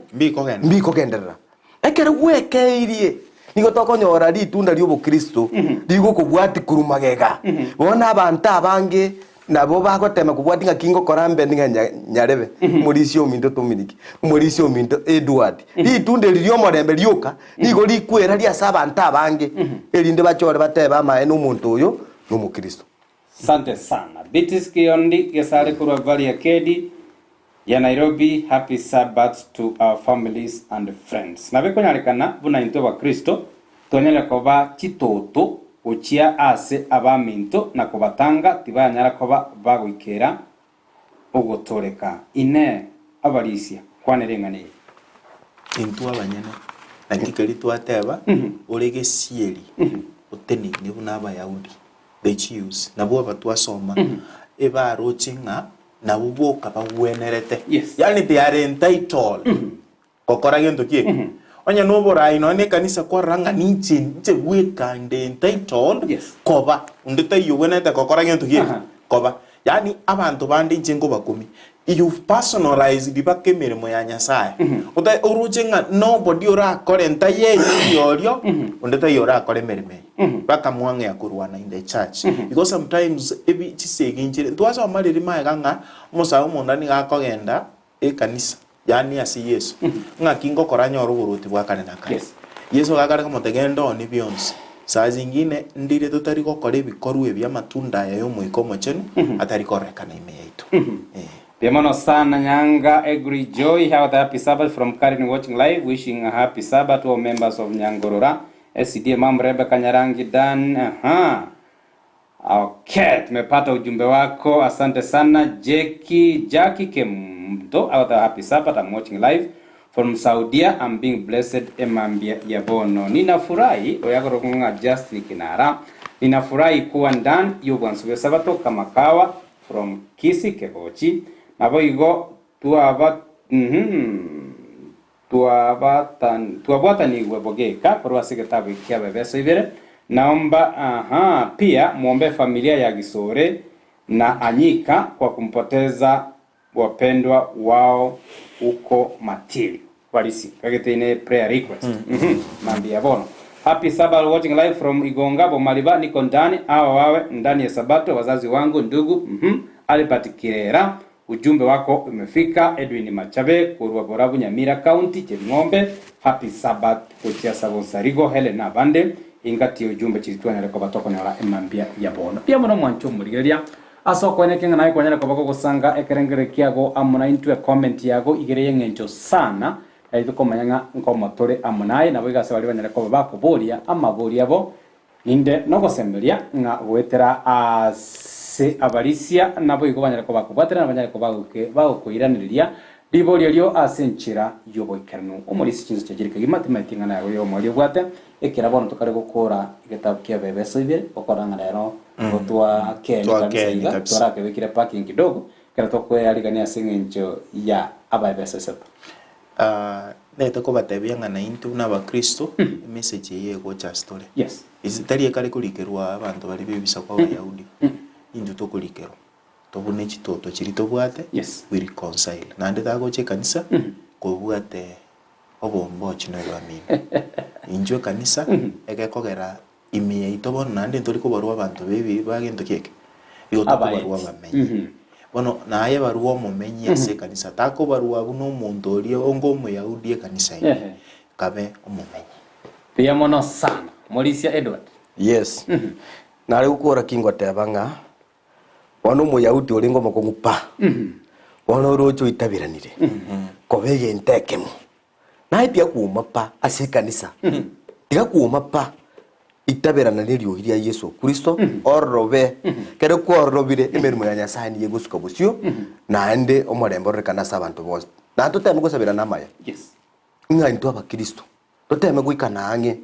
Mbiko genderera. Ekere wekeirie. nigo tokonyora ritunda ryo Kristo rigo kubwati kurumagega bona abantu abange nabo bagotema kubwati ngakingo korambe ninga nyarebe murisio mindo tumiriki murisio mindo Edward ritunde ryo morembe ryoka nigo rikwera ria sabanta abange erinde bachore bateba amaene umuntu uyo no mukristo. Asante sana. Bitis Kiondi gesare kurwa valley ya Kedi ya Nairobi. Happy Sabbath to our families and friends. Na beko nyarekana buna into wa Kristo tonyele koba chitoto uchia ase abaminto na kobatanga tibanyara koba bagwikera ugotoreka ine abarisia kwanerengane into abanyene nakikali twateba urege sieri uteni ni buna Bayahudi the Jews nabo batwasoma eba rochinga na buboka bawenerete yani they are entitled kokora gento kie onya no borai no ne kanisa kwa ranga ninche gweka and entitled koba ndeta yo wenete kokora gento kie koba yani abantu bandi njengo bakumi you personalize dibake mirimo ya Nyasaye uta urujinga nobody ora korenta ye yorio ndeta yora kore mirime baka mwange ya kurwana in the church because sometimes ebi chiseginjire twaza amariri maega musa umundani gakogenda kanisa yani asi Yesu ngakingo koranya oruburuti bwakane nakane Yesu gakare kamotegendo ni Beyonce saa zingine ndire tutari gukora ibikorwa ebya matunda yayo muiko mochenu atari korekana imeyaitu Piamono sana Nyanga Agri Joy. Have a happy Sabbath from Karen watching live. Wishing a happy Sabbath to all members of Nyangorora. SCD Mam Rebecca Nyarangi Dan. Okay, tumepata ujumbe wako. Asante sana Jackie Kemto. Have a happy Sabbath. I'm watching live from Saudi. I'm being blessed. Emambia Yabono. Ninafurahi oyagorokunga Justin Kinara. Ninafurahi kuwa ndani ya Obwansu Bw'Esabato kama kawa from Kisii Kegochi. Nabo igo tuabwatani webogeka kwa siketabu ikia bebeso ibere. Naomba pia muombe familia ya Gisore na Anyika kwa kumpoteza wapendwa wao uko Matili. Walisi kagete ine prayer request. Mambi ya bono. Happy Sabbath watching live from Igonga Bomaliba. Niko ndani awa wawe ndani ya Sabato wazazi wangu ndugu Alipatikirera. Ujumbe wako umefika. Edwin Machabe kurwa Borabu Nyamira County Chemng'ombe. Happy Sabbath kuchia Savonsarigo Helena Bande ingati ujumbe chizitwanya leko batoko nyala emambia ya bono pia mono mwancho muligeria aso kwene kenga nayo kwanyala ko bako gusanga ekerengere kiago amuna into comment yago igereye ngencho sana aito komanyanga nkomotore amunai nabo igase bali banyala ko bakuboria amaboria bo inde nogosemberia nga gwetera ase abarisia nabo igo banyala ko bakubwatera banyala ko bagukuiraniriria liborio lyo asenchira yoboikerano omulisi chinzo cyagirika gimathematika nayo yo muri bwate ekera bono tukare gukora igitabu kya bebeso ibere okoranga rero gotwa kabisa tora kebekira parking kidogo kera tokwe aligania sengencho ya ababeso sepa neto ko batebya ngana into n'abakristo message yego cha story yes izitari kare kulikerwa abantu bali bibisa kwa Bayahudi into tokulikero tobune chitoto chiri tobwate yes we reconcile nande tago che kanisa ko bwate obombo chino lwamini injwe kanisa ekekogera imiye itobona nande ntori ko barwa abantu bebi bagento keke iyo to barwa bamenye bono naye barwa mumenyi ase kanisa tako barwa buno muntu oli ongo Muyahudi kanisa ine kabe umumenyi pia mono sana Molisia Edward yes nari ukora kingo tebanga wano Muyahudi olingo makongupa wano rocho itabiranire kobeye ntekemo na itia kuuma pa ase kanisa tiga kuuma pa itabirana lyo iria Yesu Kristo orobe kere ko orobire emerimo ya Nyasaye ni yegusuka busyo na ende omorembo rekana abantu bose na tuteme gusabirana maya yes nga into abakristo tuteme guikana ange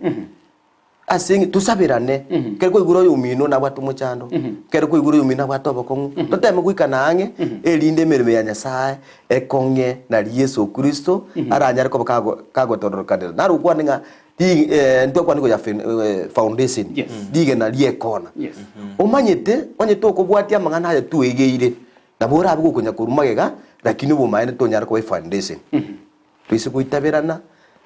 asingi tusabirane kere ko iguro yumino na bwatu muchando kere ko iguro yumina bwatu bokongu tuteme guikana ange elinde emerimo ya Nyasaye ekonge na Yesu Kristo aranyara ko kago todorokadera narukwa ninga ndo kwa niko ya foundation dige na lie kona umanyete onyeto ko bwatia mangana ya tuegeire na bora abugo kunya kurumagega lakini bo maene to nyara ko foundation twise kuitaberana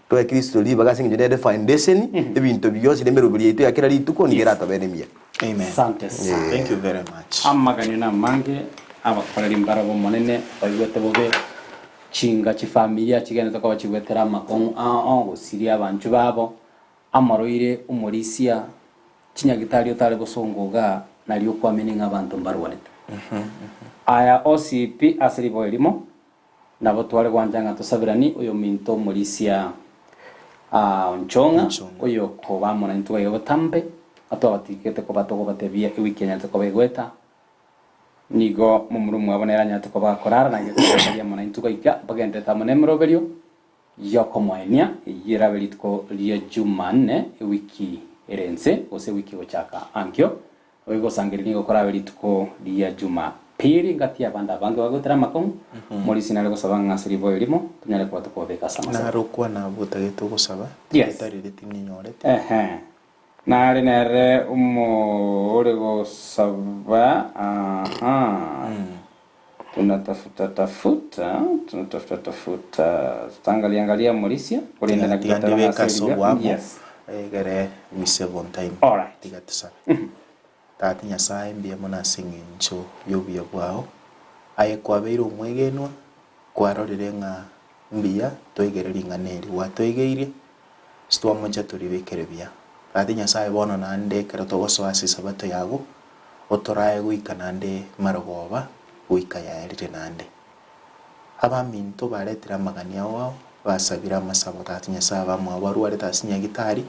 twa Kristo libaga singe foundation ebintu byose nemerubiri itu yakira lituko nigera tabenemia. Amen. Asante sana. Thank you very much. Amagani na mange abakorera imbarabo monene bayigwete bobe chinga chifamilia chigene tokaba chigwetera makon gusiria abantu babo amaroire umurisia chinyagitari otare gusongoga nalio kwameninga abantu mbarwanete. Aya OCP asiribo elimo nabo twale gwanjanga tusabirani uyo minto murisia onchonga uyo ko bamona ntuga yotambe atwa batikete ko batoko batebia iwikenya toko begweta nigo mumurumu abonera nyate ko bakorara nange twalia mona ntuga ika bagende tamone mroberio yoko mwenya yira belitko lia Jumanne wiki erense ose wiki ochaka ankyo oigo sangiri nigo kora belitko lia Jumapili ngati abanda bange bagotera makon muri sinale gusaba ngasiri boyirimo tunyale kwa tukobeka sama na rokwa na butageto gusaba tarire tinyorete nare nare ore gusaba tunatafuta tangalia Mauricia kulinda na kitatara yes egere mi 7 time alright tigatisa tati nyasaye mbia mona singincho yobia bwao aye kwabeiro mwegenwa kwarorere nga mbia toigereri nganeri watoigeire stwa moja turibekere bia tati nyasaye bono nande karatogoso Bw'Esabato yago otoraye guikana nde marogoba guika yaerire nande abaminto baretera magania wao basabira amasabo tati nyasaye bamwe abarware tasinya gitari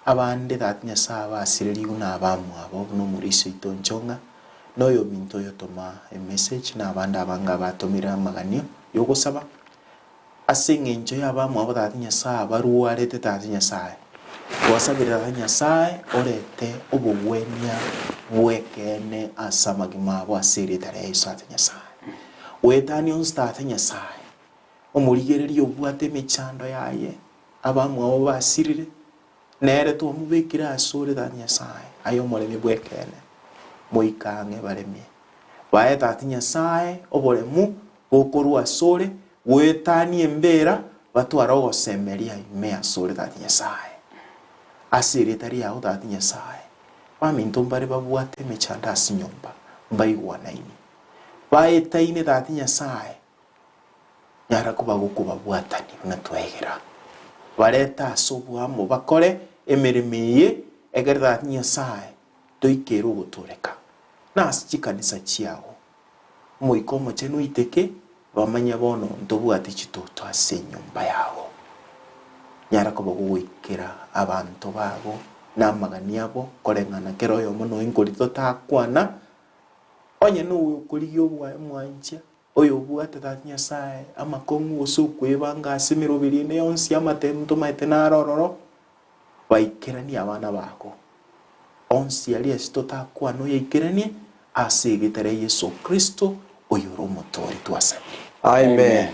abande tati nyasaye basireri una abamwe abo no muri sito nchonga noyo minto yotoma a message na abanda abanga batomira magania yo gusaba asingenjo yabamwe abo tati nyasaye barware tati nyasaye wasabira tati nyasaye orete obugwenya bwekene asamagima abo asiri tare tati nyasaye wetani onstata nyasaye omurigereri obwate mechando yaye abamwe abo basirire nere to mubekira asore tati nyasaye ayo moremi bwekene moikange baremi bae tati nyasaye oboremu gokorwa asore wetani embera batwara ogosemeria ime asore tati nyasaye asiri tari yao tati nyasaye baminto mbare babwate mechanda asinyomba mbaigwa naini bae taine tati nyasaye nyara kuba gukuba bwatani natwegera bareta asobwamo bakore emeremiye egere tati nyasaye toikero gutureka nasi kanisa chiago moikomo chenu iteke bamanya bono ntobwati chitoto ase nyumba yago nyara kuba guikera abantu babo namagani abo korengana kero yo mono inkorito takwana onye no ukuriyo bwa mwancha oyo bwate tati nyasaye amakongu osukwebanga asimiro birine yonsi amatemto maitena rororo vaikerani abana bako onsi ali estota kwano yikerani asigitere Yesu Kristo oyo romotori twasa amen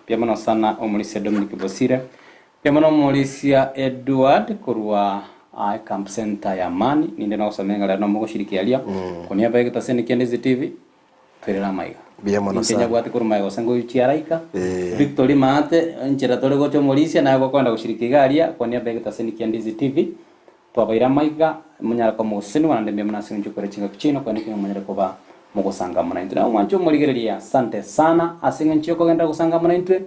piamono sana omulisia Dominic Bosire piamono omulisia Edward kurwa Camp Center ya Amani ninde na usamenga la nomo kushirikialia kunia bae kitaseni Ndizi TV twirira maiga piamono sana Kenya gwati kurumaiga sango chiaraika Victory Mate nchira tole gocho omulisia na gokwenda kushirikialia kunia bae kitaseni Ndizi TV twabaira maiga munyara ko musini wanande mbemana sinju kore chinga kichino kwa nikinga munyara ko ba mugusanga muna intwe na mwancho muligereria asante sana asinga nchio ko genda gusanga muna intwe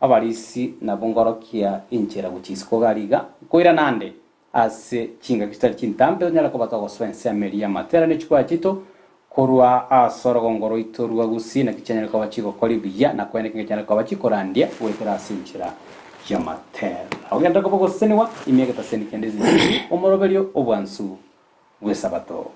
abalisi na bongorokia inchira guchisiko gariga koira nande ase chinga kitari chintambe nyara ko batago swense ameria matera ne chikwa chito korwa asoro ngoro itorwa Gusii na kichanyara ko bachiko kolibia na kwene kichanyara ko bachikorandia wetera asinchira ya matera ogenda ko bogoseniwa imiega taseni Ndizi omoroberio Obwansu Bw'Esabato.